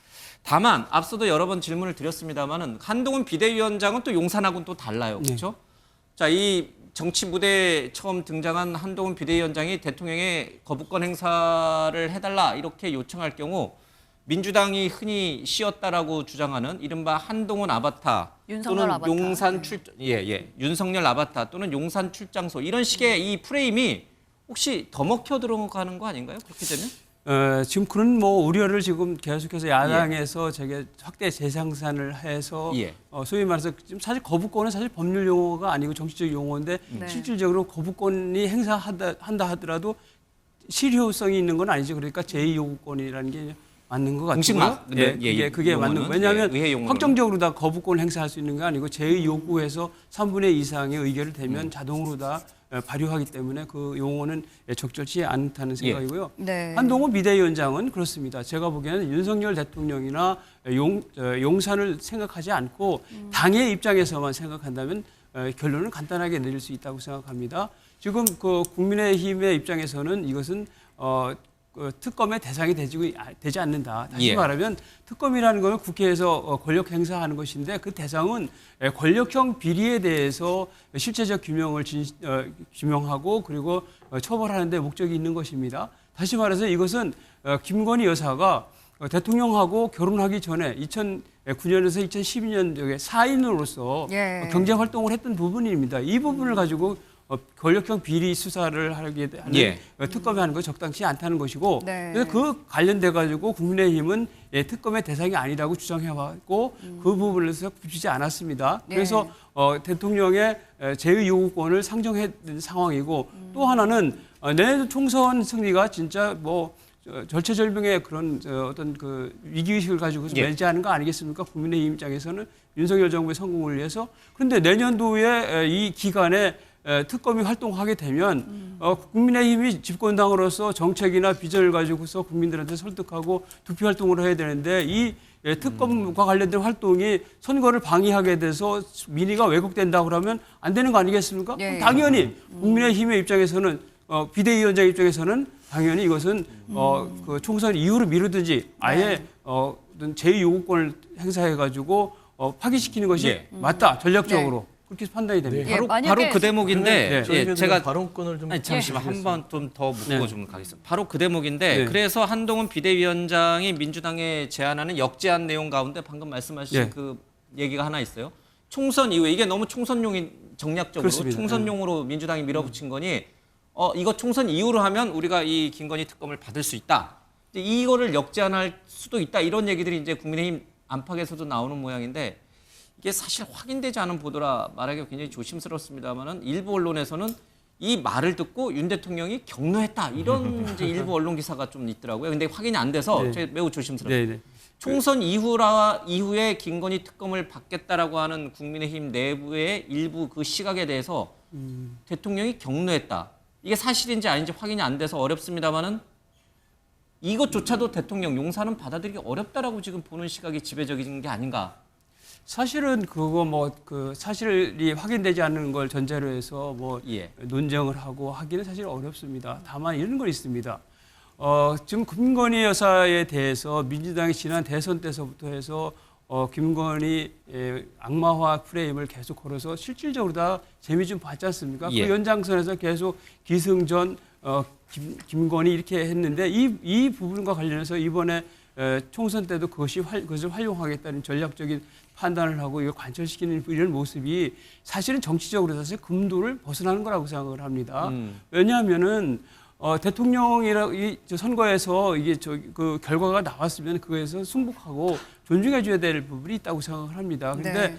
다만 앞서도 여러 번 질문을 드렸습니다만은 한동훈 비대위원장은 또 용산하고는 또 달라요, 그렇죠? 자, 이 정치 무대에 처음 등장한 한동훈 비대위원장이 대통령의 거부권 행사를 해달라 이렇게 요청할 경우 민주당이 흔히 씌웠다라고 주장하는 이른바 한동훈 아바타 윤석열 또는 아바타. 용산 윤석열 아바타 또는 용산 출장소 이런 식의 이 프레임이 혹시 더 먹혀 들어가는 거 아닌가요? 그렇게 되면? 지금 그런 뭐 우려를 지금 계속해서 야당에서 저게 확대 재생산을 해서 예. 소위 말해서 지금 사실 거부권은 사실 법률 용어가 아니고 정치적 용어인데 네. 실질적으로 거부권이 행사한다 하더라도 실효성이 있는 건 아니죠. 그러니까 제2요구권이라는 게 맞는 것 공식 같고요. 맞- 네, 예, 그게 용어는. 맞는. 왜냐하면 예, 의회 용어는. 확정적으로 다 거부권을 행사할 수 있는 게 아니고 제2요구에서 3분의 2 이상의 의결을 대면 자동으로 다 발효하기 때문에 그 용어는 적절치 않다는 생각이고요. 네. 한동훈 비대위원장은 그렇습니다. 제가 보기에는 윤석열 대통령이나 용산을 생각하지 않고 당의 입장에서만 생각한다면 결론은 간단하게 내릴 수 있다고 생각합니다. 지금 그 국민의힘의 입장에서는 이것은 그 특검의 대상이 되지 않는다. 다시 예. 말하면 특검이라는 것은 국회에서 권력 행사하는 것인데 그 대상은 권력형 비리에 대해서 실체적 규명을 규명하고 그리고 처벌하는 데 목적이 있는 것입니다. 다시 말해서 이것은 김건희 여사가 대통령하고 결혼하기 전에 2009년에서 2012년도에 사인으로서 예. 경제 활동을 했던 부분입니다. 이 부분을 가지고 권력형 비리 수사를 하게 하는 예. 특검이 하는 거 적당치 않다는 것이고 네. 그래서 그 관련돼 가지고 국민의힘은 특검의 대상이 아니라고 주장해왔고 그 부분에서 붙이지 않았습니다. 네. 그래서 대통령의 제의 요구권을 상정했던 상황이고 또 하나는 내년 총선 승리가 진짜 뭐 절체절명의 그런 어떤 그 위기의식을 가지고 예. 멸제하는 거 아니겠습니까? 국민의힘 입장에서는 윤석열 정부의 성공을 위해서. 그런데 내년도에 이 기간에 특검이 활동하게 되면 국민의힘이 집권당으로서 정책이나 비전을 가지고서 국민들한테 설득하고 투표 활동을 해야 되는데 이 특검과 관련된 활동이 선거를 방해하게 돼서 민의가 왜곡된다고 그러면 안 되는 거 아니겠습니까? 예. 당연히 국민의힘의 입장에서는 비대위원장 입장에서는 당연히 이것은 그 총선 이후로 미루든지 아예 어떤 제2요구권을 행사해가지고 파기시키는 것이 예. 맞다 전략적으로 그렇게 판단이 됩니다. 예, 바로, 만약에- 바로 그 대목인데 네. 예, 제가 발언권을 좀 아니, 잠시만 한 번 좀 더 묻고 네. 좀 가겠습니다. 바로 그 대목인데 네. 그래서 한동훈 비대위원장이 민주당에 제안하는 역제안 내용 가운데 방금 말씀하신 네. 그 얘기가 하나 있어요. 총선 이후에 이게 너무 총선용인 정략적으로 그렇습니다. 총선용으로 민주당이 밀어붙인 거니 이거 총선 이후로 하면 우리가 이 김건희 특검을 받을 수 있다. 이제 이거를 역제안할 수도 있다. 이런 얘기들이 이제 국민의힘 안팎에서도 나오는 모양인데 이게 사실 확인되지 않은 보도라 말하기가 굉장히 조심스럽습니다만은 일부 언론에서는 이 말을 듣고 윤 대통령이 격노했다 이런 이제 일부 언론 기사가 좀 있더라고요. 근데 확인이 안 돼서 네. 제가 매우 조심스럽습니다. 네. 총선 이후에 김건희 특검을 받겠다라고 하는 국민의힘 내부의 일부 그 시각에 대해서 대통령이 격노했다. 이게 사실인지 아닌지 확인이 안 돼서 어렵습니다만은 이것조차도 대통령 용사는 받아들이기 어렵다라고 지금 보는 시각이 지배적인 게 아닌가. 사실은 그거 뭐 그 사실이 확인되지 않는 걸 전제로 해서 뭐 예. 논쟁을 하고 하기는 사실 어렵습니다. 다만 이런 건 있습니다. 지금 김건희 여사에 대해서 민주당이 지난 대선 때서부터 해서 김건희 악마화 프레임을 계속 걸어서 실질적으로 다 재미 좀 봤지 않습니까? 예. 그 연장선에서 계속 기승전 김건희 이렇게 했는데 이 부분과 관련해서 이번에 총선 때도 그것을 활용하겠다는 전략적인 판단을 하고 이걸 관철시키는 이런 모습이 사실은 정치적으로 사실 금도를 벗어나는 거라고 생각을 합니다. 왜냐하면은 대통령이라 이 선거에서 이게 그 결과가 나왔으면 그거에서 승복하고 존중해줘야 될 부분이 있다고 생각을 합니다. 그런데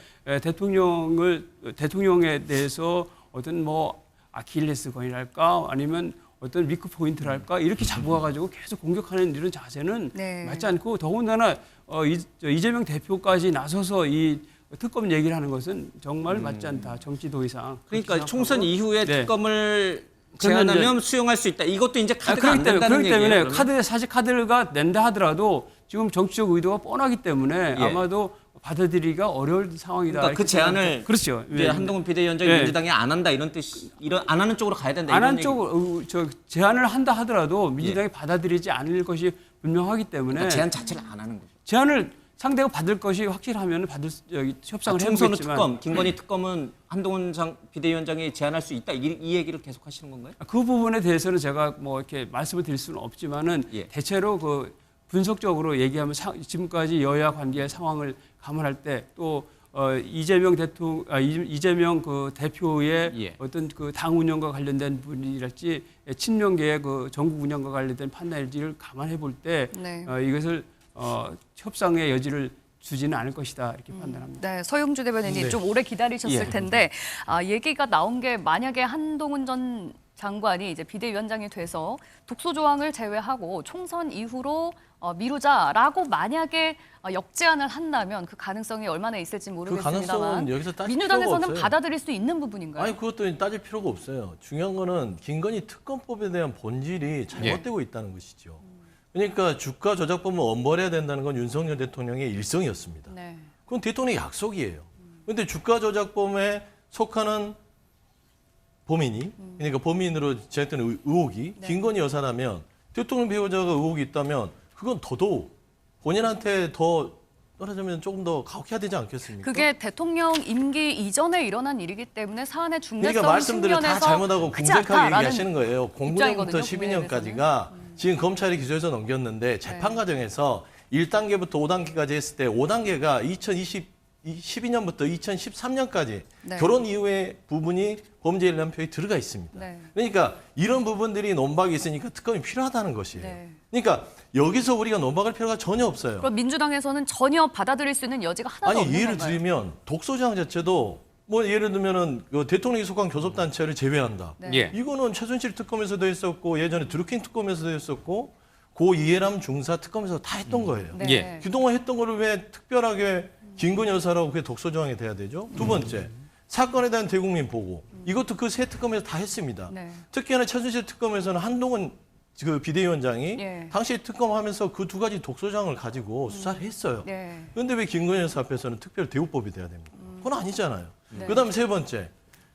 대통령에 대해서 어떤 뭐 아킬레스건이랄까 아니면 어떤 위크 포인트랄까 이렇게 잡아가지고 계속 공격하는 이런 자세는 네. 맞지 않고 더군다나 이재명 대표까지 나서서 이 특검 얘기를 하는 것은 정말 맞지 않다. 정치도 이상. 그러니까 총선 이후에 네. 특검을 그러면 제안하면 수용할 수 있다. 이것도 이제 카드가 안 된다는 그렇기 때문에 얘기예요. 그러면? 사실 카드가 낸다 하더라도 지금 정치적 의도가 뻔하기 때문에 예. 아마도 받아들이기가 어려울 상황이다. 그러니까 그 이렇게 제안을 생각합니다. 그렇죠. 이제 예. 한동훈 비대위원장이 예. 민주당이 안 한다 이런 뜻, 안 하는 쪽으로 가야 된다. 안 이런 한 얘기. 쪽으로 제안을 한다 하더라도 민주당이 받아들이지 않을 것이 분명하기 때문에 그러니까 제안 자체를 안 하는 거죠. 제안을 상대가 받을 것이 확실하면 협상을 총선은 해보겠지만 특검, 김건희 특검은 한동훈 비대위원장이 제안할 수 있다. 이 얘기를 계속 하시는 건가요? 그 부분에 대해서는 제가 뭐 이렇게 말씀을 드릴 수는 없지만은 예. 대체로 그 분석적으로 얘기하면 지금까지 여야 관계의 상황을 감안할 때 또 이재명 그 대표의 예. 어떤 그 당 운영과 관련된 분이랄지 친명계의 그 전국 운영과 관련된 판단일지를 감안해 볼 때 네. 이것을 협상의 여지를 주지는 않을 것이다 이렇게 판단합니다. 네, 서영주 대변인이 좀 오래 기다리셨을 예. 텐데 얘기가 나온 게 만약에 한동훈 전 장관이 이제 비대위원장이 돼서 독소 조항을 제외하고 총선 이후로 미루자라고 만약에 역제안을 한다면 그 가능성이 얼마나 있을지 모르겠습니다만 가능성은 여기서 따질 민주당에서는 필요가 없어요. 받아들일 수 있는 부분인가요? 아니 그것도 따질 필요가 없어요. 중요한 거는 김건희 특검법에 대한 본질이 잘못되고 있다는 것이죠. 그러니까 주가 조작법은 엄벌해야 된다는 건 윤석열 대통령의 일성이었습니다. 네. 그건 대통령의 약속이에요. 그런데 주가 조작범에 속하는 범인이, 그러니까 범인으로 제기되는 의혹이 김건희 여사라면 대통령 배우자가 의혹이 있다면 그건 더더욱 본인한테 더 말하자면 조금 더 가혹해야 되지 않겠습니까? 그게 대통령 임기 이전에 일어난 일이기 때문에 사안의 중대성 그러니까 말씀들을 다 측면에서 잘못하고 크지 궁색하게 않다라는 얘기하시는 거예요. 09년부터 입장이거든요, 12년까지가 지금 검찰이 기소해서 넘겼는데 재판 과정에서 1단계부터 5단계까지 했을 때 5단계가 2012년부터 2013년까지 네. 결혼 이후의 부분이 범죄 일람표에 들어가 있습니다. 네. 그러니까 이런 부분들이 논박이 있으니까 특검이 필요하다는 것이에요. 네. 그러니까 여기서 우리가 논박할 필요가 전혀 없어요. 그럼 민주당에서는 전혀 받아들일 수 있는 여지가 하나도 아니 없는 예를 건가요? 들면 독소조항 자체도 뭐 예를 들면은 그 대통령이 속한 교섭단체를 제외한다. 네. 예. 이거는 최순실 특검에서도 했었고 예전에 드루킹 특검에서도 했었고 고 이해람 중사 특검에서 다 했던 거예요. 네. 예. 그동안 했던 거를 왜 특별하게 김건희 여사라고 그게 독소조항이 돼야 되죠? 두 번째, 사건에 대한 대국민 보고 이것도 그 세 특검에서 다 했습니다. 네. 특히나 최순실 특검에서는 한동훈 그 비대위원장이 예. 당시 특검하면서 그 두 가지 독소장을 가지고 수사를 했어요. 네. 그런데 왜 김건희 여사 앞에서는 특별 대우법이 돼야 됩니까? 그건 아니잖아요. 네. 그다음에 세 번째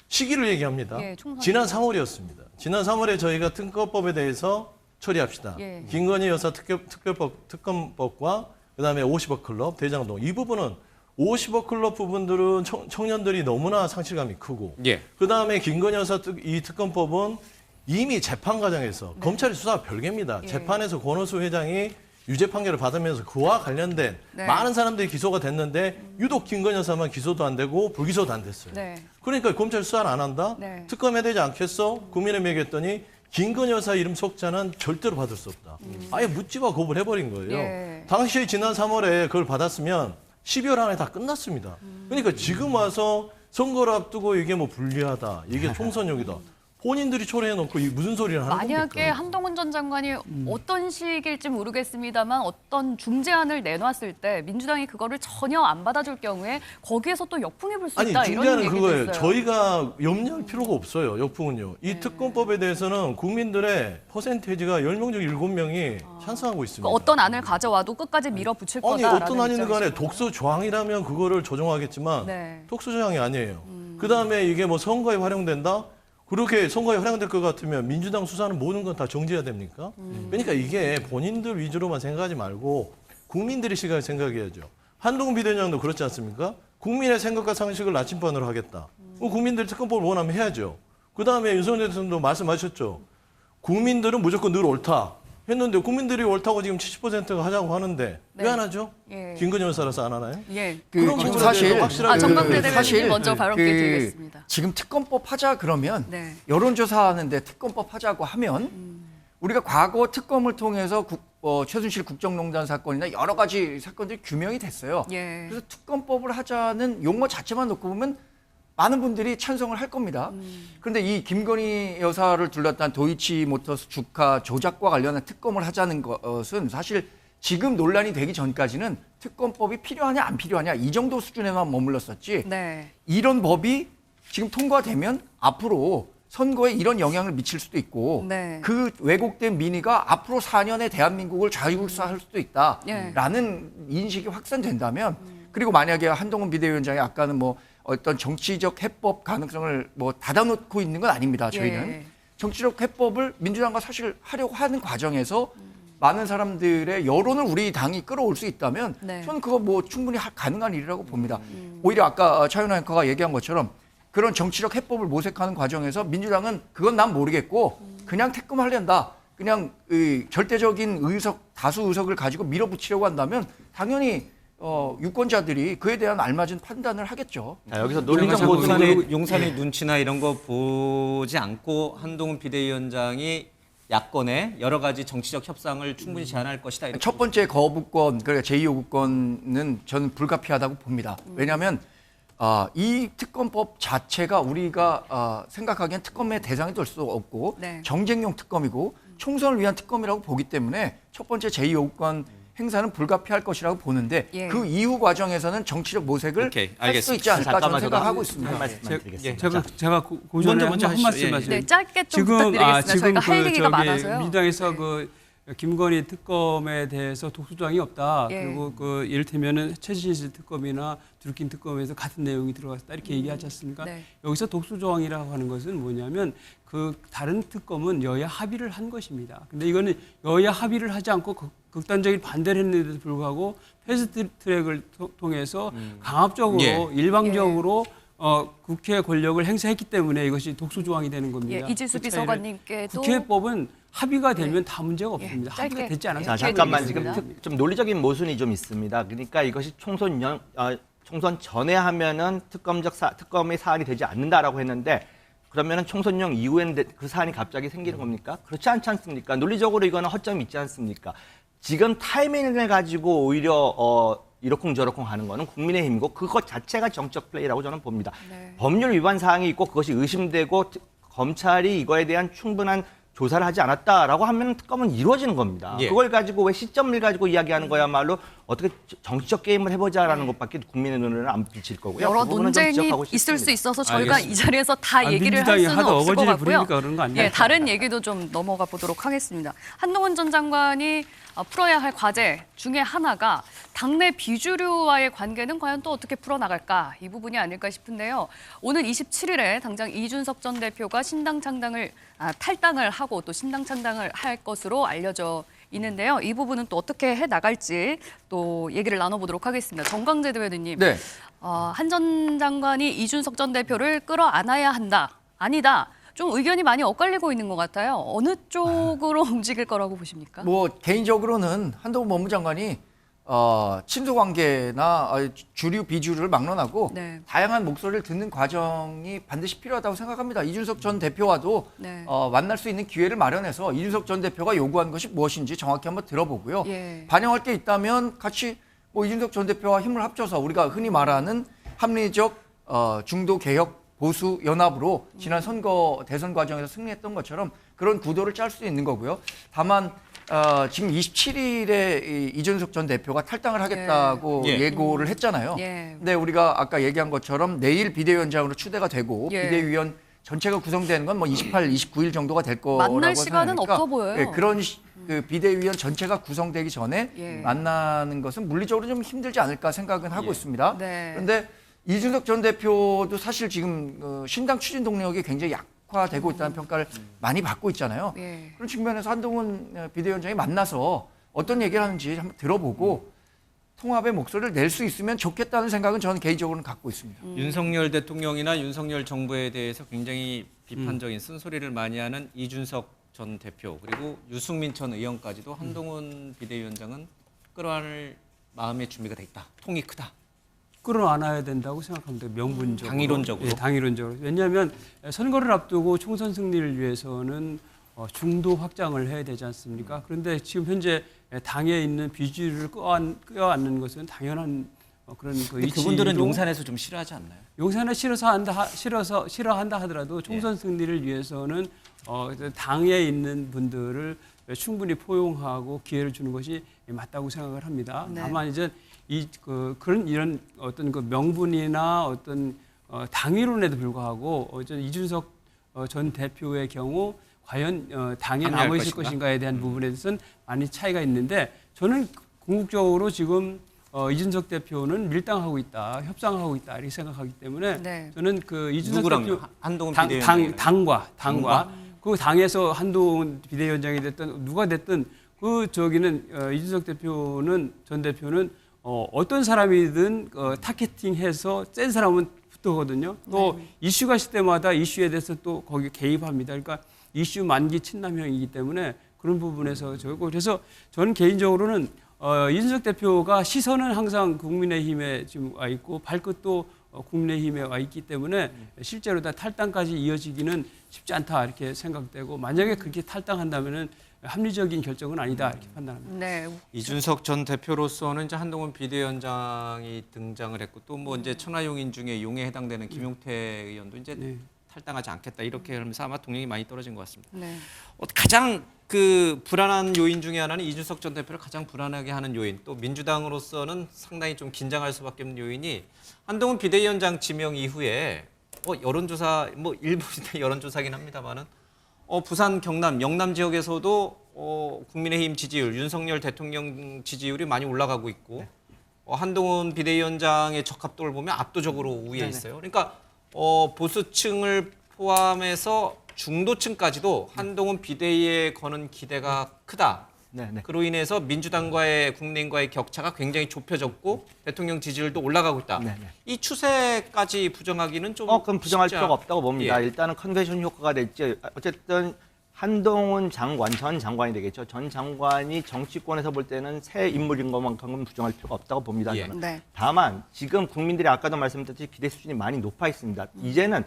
시기를 얘기합니다. 예, 총선. 지난 3월이었습니다. 지난 3월에 저희가 특검법에 대해서 처리합시다. 예. 김건희 여사 특검법과 그다음에 50억 클럽, 대장동 이 부분은 50억 클럽 부분들은 청년들이 너무나 상실감이 크고 예. 그다음에 김건희 여사 이 특검법은 이미 재판 과정에서 검찰의 수사가 별개입니다. 예. 재판에서 권오수 회장이 유죄 판결을 받으면서 그와 관련된 네. 많은 사람들이 기소가 됐는데 유독 김건희 여사만 기소도 안 되고 불기소도 안 됐어요. 네. 그러니까 검찰 수사를 안 한다? 네. 특검해야 되지 않겠어? 국민의힘 얘기했더니 김건희 여사 이름 속자는 절대로 받을 수 없다. 아예 묻지마 거부를 해버린 거예요. 예. 당시에 지난 3월에 그걸 받았으면 12월 안에 다 끝났습니다. 그러니까 지금 와서 선거를 앞두고 이게 뭐 불리하다, 이게 총선용이다. 본인들이 초래해놓고 이게 무슨 소리를 하는 만약에 겁니까? 한동훈 전 장관이 어떤 식일지 모르겠습니다만 어떤 중재안을 내놨을 때 민주당이 그거를 전혀 안 받아줄 경우에 거기에서 또 역풍이 불 수 아니 있다 이런 중요한 얘기도 그거예요. 있어요. 저희가 염려할 필요가 없어요. 역풍은요. 이 특검법에 대해서는 국민들의 퍼센테이지가 10명 중 7명이 찬성하고 있습니다. 그러니까 어떤 안을 가져와도 끝까지 밀어붙일 아니 거다라는 어떤 안이든 간에 입장이시죠. 독소 조항이라면 그거를 조정하겠지만 네. 독소 조항이 아니에요. 그다음에 이게 뭐 선거에 활용된다? 그렇게 선거에 활용될 것 같으면 민주당 수사는 모든 건 다 정지해야 됩니까? 그러니까 이게 본인들 위주로만 생각하지 말고 국민들의 시각을 생각해야죠. 한동훈 비대위원장도 그렇지 않습니까? 국민의 생각과 상식을 나침반으로 하겠다. 국민들이 특검법을 원하면 해야죠. 그다음에 윤석열 대통령도 말씀하셨죠. 국민들은 무조건 늘 옳다. 했는데 국민들이 옳다고 지금 70%가 하자고 하는데 네. 왜 안 하죠? 예. 김건희 여사라서 안 하나요? 예. 그런 지금 부분에 사실 대해서 확실하게 정광대 그- 대변인님 사실 먼저 발언 기회 드리겠습니다. 지금 특검법 하자 그러면 네. 여론조사하는데 특검법 하자고 하면 우리가 과거 특검을 통해서 최순실 국정농단 사건이나 여러 가지 사건들이 규명이 됐어요. 예. 그래서 특검법을 하자는 용어 자체만 놓고 보면 많은 분들이 찬성을 할 겁니다. 그런데 이 김건희 여사를 둘러싼 도이치모터스 주가 조작과 관련한 특검을 하자는 것은 사실 지금 논란이 되기 전까지는 특검법이 필요하냐 안 필요하냐 이 정도 수준에만 머물렀었지 네. 이런 법이 지금 통과되면 앞으로 선거에 이런 영향을 미칠 수도 있고 네. 그 왜곡된 민의가 앞으로 4년의 대한민국을 좌지우지할 수도 있다라는 인식이 확산된다면 그리고 만약에 한동훈 비대위원장이 아까는 뭐 어떤 정치적 해법 가능성을 뭐 닫아놓고 있는 건 아닙니다. 저희는 예. 정치적 해법을 민주당과 사실 하려고 하는 과정에서 많은 사람들의 여론을 우리 당이 끌어올 수 있다면 네. 저는 그거 뭐 충분히 가능한 일이라고 봅니다. 오히려 아까 차윤아 앵커가 얘기한 것처럼 그런 정치적 해법을 모색하는 과정에서 민주당은 그건 난 모르겠고 그냥 특검하려다 그냥 절대적인 다수 의석을 가지고 밀어붙이려고 한다면 당연히 유권자들이 그에 대한 알맞은 판단을 하겠죠. 자, 여기서 논리적 그러면 모순이 용산의 눈치나 이런 거 보지 않고 한동훈 비대위원장이 야권의 여러 가지 정치적 협상을 충분히 제안할 것이다. 이렇게 첫 번째 거부권, 그러니까 제2요구권은 저는 불가피하다고 봅니다. 왜냐하면 이 특검법 자체가 우리가 생각하기엔 특검의 대상이 될 수 없고 네. 정쟁용 특검이고 총선을 위한 특검이라고 보기 때문에 첫 번째 제2요구권 행사는 불가피할 것이라고 보는데 예. 그 이후 과정에서는 정치적 모색을 오케이, 할 수 알겠습니다. 있지 않을까 저는 잠깐만 생각하고 한 있습니다. 말씀만 드리겠습니다. 제가 고전에 먼저 한 하시죠. 말씀 예, 예. 하세요. 네, 짧게 좀 부탁드리겠습니다. 저희가 할 얘기가 많아서요. 민주당에서 네. 그 김건희 특검에 대해서 독소조항이 없다. 예. 그리고 그 이를테면은 최순실 특검이나 드루킹 특검에서 같은 내용이 들어갔다 이렇게 얘기하지 않습니까? 네. 여기서 독소조항이라고 하는 것은 뭐냐면 그 다른 특검은 여야 합의를 한 것입니다. 근데 이거는 여야 합의를 하지 않고 극단적인 반대를 했는데도 불구하고 패스트트랙을 통해서 강압적으로 예. 일방적으로 국회 권력을 행사했기 때문에 이것이 독소조항이 되는 겁니다. 예, 이지수 그 차이를 비서관님께도 국회법은 합의가 되면 예. 다 문제가 없습니다. 짧게. 합의가 되지 않아서 자, 기회 잠깐만 지금 드리겠습니다. 좀 논리적인 모순이 좀 있습니다. 그러니까 이것이 총선 전에 하면은 특검의 사안이 되지 않는다라고 했는데 그러면은 총선용 이후에는 그 사안이 갑자기 생기는 겁니까? 그렇지 않지 않습니까? 논리적으로 이거는 허점이 있지 않습니까? 지금 타이밍을 가지고 오히려 이러쿵저러쿵 하는 거는 국민의힘이고 그것 자체가 정적 플레이라고 저는 봅니다. 네. 법률 위반 사항이 있고 그것이 의심되고 검찰이 이거에 대한 충분한 조사를 하지 않았다라고 하면 특검은 이루어지는 겁니다. 예. 그걸 가지고 왜 시점을 가지고 이야기하는 거야말로 어떻게 정치적 게임을 해보자라는 것밖에 국민의 눈에는 안 비칠 거고요. 여러 그 부분은 좀 논쟁이 지적하고 있을 수 싶습니다. 있어서 저희가 알겠습니다. 이 자리에서 다 얘기를 할 민주당이 수는 하도 없을 것 어거지를 같고요. 부리니까 그런 거 아니에요? 예, 다른 얘기도 좀 넘어가 보도록 하겠습니다. 한동훈 전 장관이 풀어야 할 과제 중에 하나가 당내 비주류와의 관계는 과연 또 어떻게 풀어나갈까 이 부분이 아닐까 싶은데요. 오는 27일에 당장 이준석 전 대표가 신당 창당을 탈당을 하고 또 신당 창당을 할 것으로 알려져 있는데요. 이 부분은 또 어떻게 해 나갈지 또 얘기를 나눠보도록 하겠습니다. 정광재 대변인님, 네. 한 전 장관이 이준석 전 대표를 끌어안아야 한다, 아니다. 좀 의견이 많이 엇갈리고 있는 것 같아요. 어느 쪽으로 움직일 거라고 보십니까? 뭐 개인적으로는 한동훈 법무장관이 친소 관계나 주류 비주류를 막론하고 네. 다양한 목소리를 듣는 과정이 반드시 필요하다고 생각합니다. 이준석 전 대표와도 네. 만날 수 있는 기회를 마련해서 이준석 전 대표가 요구한 것이 무엇인지 정확히 한번 들어보고요. 예. 반영할 게 있다면 같이 뭐 이준석 전 대표와 힘을 합쳐서 우리가 흔히 말하는 합리적 중도 개혁 보수 연합으로 지난 선거 대선 과정에서 승리했던 것처럼 그런 구도를 짤 수 있는 거고요. 다만 지금 27일에 이준석 전 대표가 탈당을 하겠다고 예. 예고를 했잖아요. 예. 근데 우리가 아까 얘기한 것처럼 내일 비대위원장으로 추대가 되고 예. 비대위원 전체가 구성되는 건 뭐 28, 29일 정도가 될 거라고 만날 시간은 생각하니까 없어 보여요. 예, 그런 그 비대위원 전체가 구성되기 전에 예. 만나는 것은 물리적으로 좀 힘들지 않을까 생각은 하고 있습니다. 네. 그런데 이준석 전 대표도 사실 지금 신당 추진 동력이 굉장히 약화되고 있다는 평가를 많이 받고 있잖아요. 예. 그런 측면에서 한동훈 비대위원장이 만나서 어떤 얘기를 하는지 한번 들어보고 통합의 목소리를 낼 수 있으면 좋겠다는 생각은 저는 개인적으로는 갖고 있습니다. 윤석열 대통령이나 윤석열 정부에 대해서 굉장히 비판적인 쓴소리를 많이 하는 이준석 전 대표 그리고 유승민 전 의원까지도 한동훈 비대위원장은 끌어안을 마음의 준비가 돼 있다. 통이 크다. 끌어안아야 된다고 생각합니다. 명분적으로. 당이론적으로? 예, 당이론적으로. 왜냐하면 선거를 앞두고 총선 승리를 위해서는 중도 확장을 해야 되지 않습니까? 그런데 지금 현재 당에 있는 비주류를 껴안는 것은 당연한 그런 그 근데 이치도 그분들은 용산에서 좀 싫어하지 않나요? 용산에 싫어한다 하더라도 총선 승리를 위해서는 당에 있는 분들을 충분히 포용하고 기회를 주는 것이 맞다고 생각을 합니다. 네. 다만 이제 이런 어떤 그 명분이나 어떤 당위론에도 불구하고 이준석 전 대표의 경우 과연 당에 합류할 남아 있을 것인가? 것인가에 대한 부분에 대해서는 많이 차이가 있는데 저는 궁극적으로 지금 이준석 대표는 밀당하고 있다, 협상하고 있다 이렇게 생각하기 때문에 네. 저는 그 이준석 누구랑 대표 한동훈 비대위원장 당과 그 당에서 한동훈 비대위원장이 됐든 누가 됐든 그 이준석 대표는 전 대표는 어떤 사람이든 타겟팅해서 센 사람은 붙거든요. 또 이슈가 있을 때마다 이슈에 대해서 또 거기 개입합니다. 그러니까 이슈 만기 친남형이기 때문에 그런 부분에서 그래서 저는 개인적으로는 이준석 대표가 시선은 항상 국민의힘에 지금 와 있고 발끝도 국민의힘에 와 있기 때문에 실제로 다 탈당까지 이어지기는 쉽지 않다 이렇게 생각되고 만약에 그렇게 탈당한다면은 합리적인 결정은 아니다 이렇게 판단합니다. 네. 이준석 전 대표로서는 이제 한동훈 비대위원장이 등장을 했고 또 뭐 이제 천하용인 중에 용에 해당되는 김용태 의원도 이제 네. 탈당하지 않겠다 이렇게 하면서 아마 동력이 많이 떨어진 것 같습니다. 네. 가장 그 불안한 요인 중에 하나는 이준석 전 대표를 가장 불안하게 하는 요인 또 민주당으로서는 상당히 좀 긴장할 수밖에 없는 요인이 한동훈 비대위원장 지명 이후에 여론조사 뭐 일부인데 여론조사긴 합니다만은 부산, 경남, 영남 지역에서도 국민의힘 지지율, 윤석열 대통령 지지율이 많이 올라가고 있고 한동훈 비대위원장의 적합도를 보면 압도적으로 우위에 있어요. 그러니까 보수층을 포함해서 중도층까지도 한동훈 비대위에 거는 기대가 크다. 네네. 그로 인해서 민주당과의 국민의힘과의 격차가 굉장히 좁혀졌고 대통령 지지율도 올라가고 있다. 네네. 이 추세까지 부정하기는 좀 그럼 부정할 쉽지 필요가 없다고 봅니다. 예. 일단은 컨벤션 효과가 됐지. 어쨌든 한동훈 장관, 전 장관이 되겠죠. 전 장관이 정치권에서 볼 때는 새 인물인 것만큼은 부정할 필요가 없다고 봅니다. 예. 저는. 네. 다만 지금 국민들이 아까도 말씀드렸듯이 기대 수준이 많이 높아 있습니다. 이제는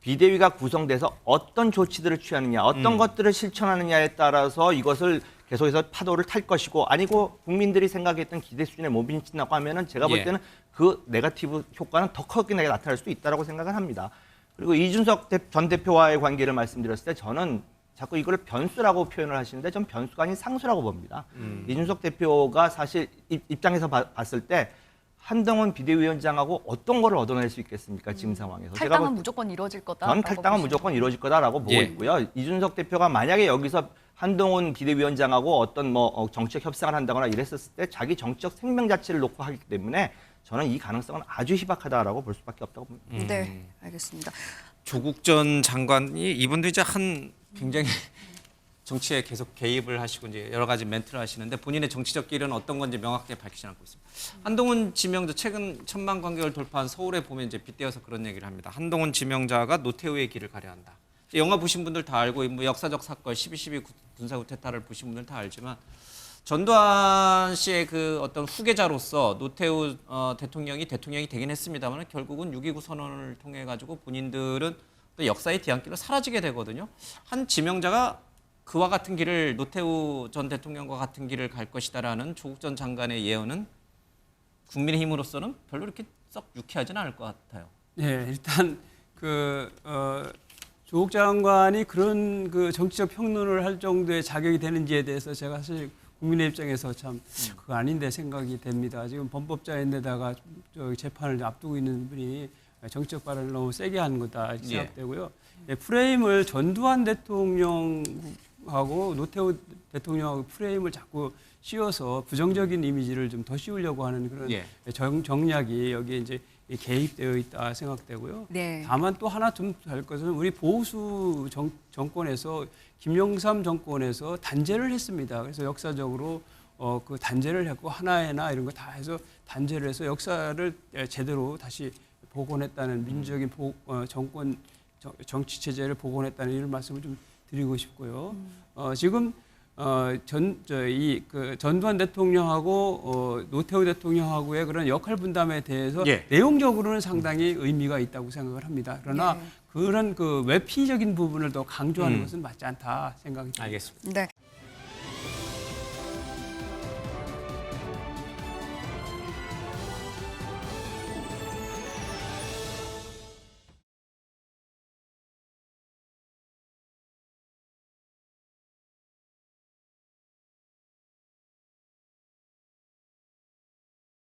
비대위가 구성돼서 어떤 조치들을 취하느냐, 어떤 것들을 실천하느냐에 따라서 이것을 계속해서 파도를 탈 것이고 아니고 국민들이 생각했던 기대 수준에 못 미친다고 하면은 제가 볼 예. 때는 그 네거티브 효과는 더 크게 나타날 수도 있다고 생각을 합니다. 그리고 이준석 전 대표와의 관계를 말씀드렸을 때 저는 자꾸 이걸 변수라고 표현을 하시는데 전 변수가 아닌 상수라고 봅니다. 이준석 대표가 사실 입장에서 봤을 때 한동훈 비대위원장하고 어떤 거를 얻어낼 수 있겠습니까? 지금 상황에서. 탈당은 무조건 이루어질 거다. 저는 탈당은 무조건 이루어질 거다라고 보고 예. 있고요. 이준석 대표가 만약에 여기서 한동훈 비대위원장하고 어떤 뭐 정치적 협상을 한다거나 이랬었을 때 자기 정치적 생명 자체를 놓고 하기 때문에 저는 이 가능성은 아주 희박하다라고 볼 수밖에 없다고 봅니다. 네, 알겠습니다. 조국 전 장관이 이분도 이제 한 굉장히 정치에 계속 개입을 하시고 이제 여러 가지 멘트를 하시는데 본인의 정치적 길은 어떤 건지 명확하게 밝히지 않고 있습니다. 한동훈 지명자 최근 1000만 관객을 돌파한 서울에 보면 이제 빗대어서 그런 얘기를 합니다. 한동훈 지명자가 노태우의 길을 가려 한다. 영화 보신 분들 다 알고 뭐 역사적 사건 12.12 군사구태타를 보신 분들 다 알지만 전두환 씨의 그 어떤 후계자로서 노태우 대통령이 되긴 했습니다만 결국은 6.29 선언을 통해 가지고 본인들은 또 역사의 뒤안길로 사라지게 되거든요. 한 지명자가 그와 같은 길을 노태우 전 대통령과 같은 길을 갈 것이다라는 조국 전 장관의 예언은 국민의힘으로서는 별로 이렇게 썩 유쾌하지는 않을 것 같아요. 네, 일단 조국 장관이 그런 그 정치적 평론을 할 정도의 자격이 되는지에 대해서 제가 사실 국민의 입장에서 참 그거 아닌데 생각이 됩니다. 지금 범법자인데다가 재판을 앞두고 있는 분이 정치적 발언을 너무 세게 한 거다 생각되고요. 예, 프레임을 전두환 대통령하고 노태우 대통령하고 프레임을 자꾸 씌워서 부정적인 이미지를 좀 더 씌우려고 하는 그런 정략이 여기에 이제 개입되어 있다 생각되고요. 네. 다만 또 하나 좀 다를 것은 우리 보수 정권에서 김영삼 정권에서 단죄를 했습니다. 그래서 역사적으로 그 단죄를 했고 하나회나 이런 거 다 해서 단죄를 해서 역사를 제대로 다시 복원했다는 민주적인 정권 정치 체제를 복원했다는 이런 말씀을 좀 드리고 싶고요. 지금 전두환 대통령하고 노태우 대통령하고의 그런 역할 분담에 대해서 내용적으로는 상당히 의미가 있다고 생각을 합니다. 그러나 그런 그 외피적인 부분을 더 강조하는 것은 맞지 않다 생각이 듭니다. 알겠습니다. 네.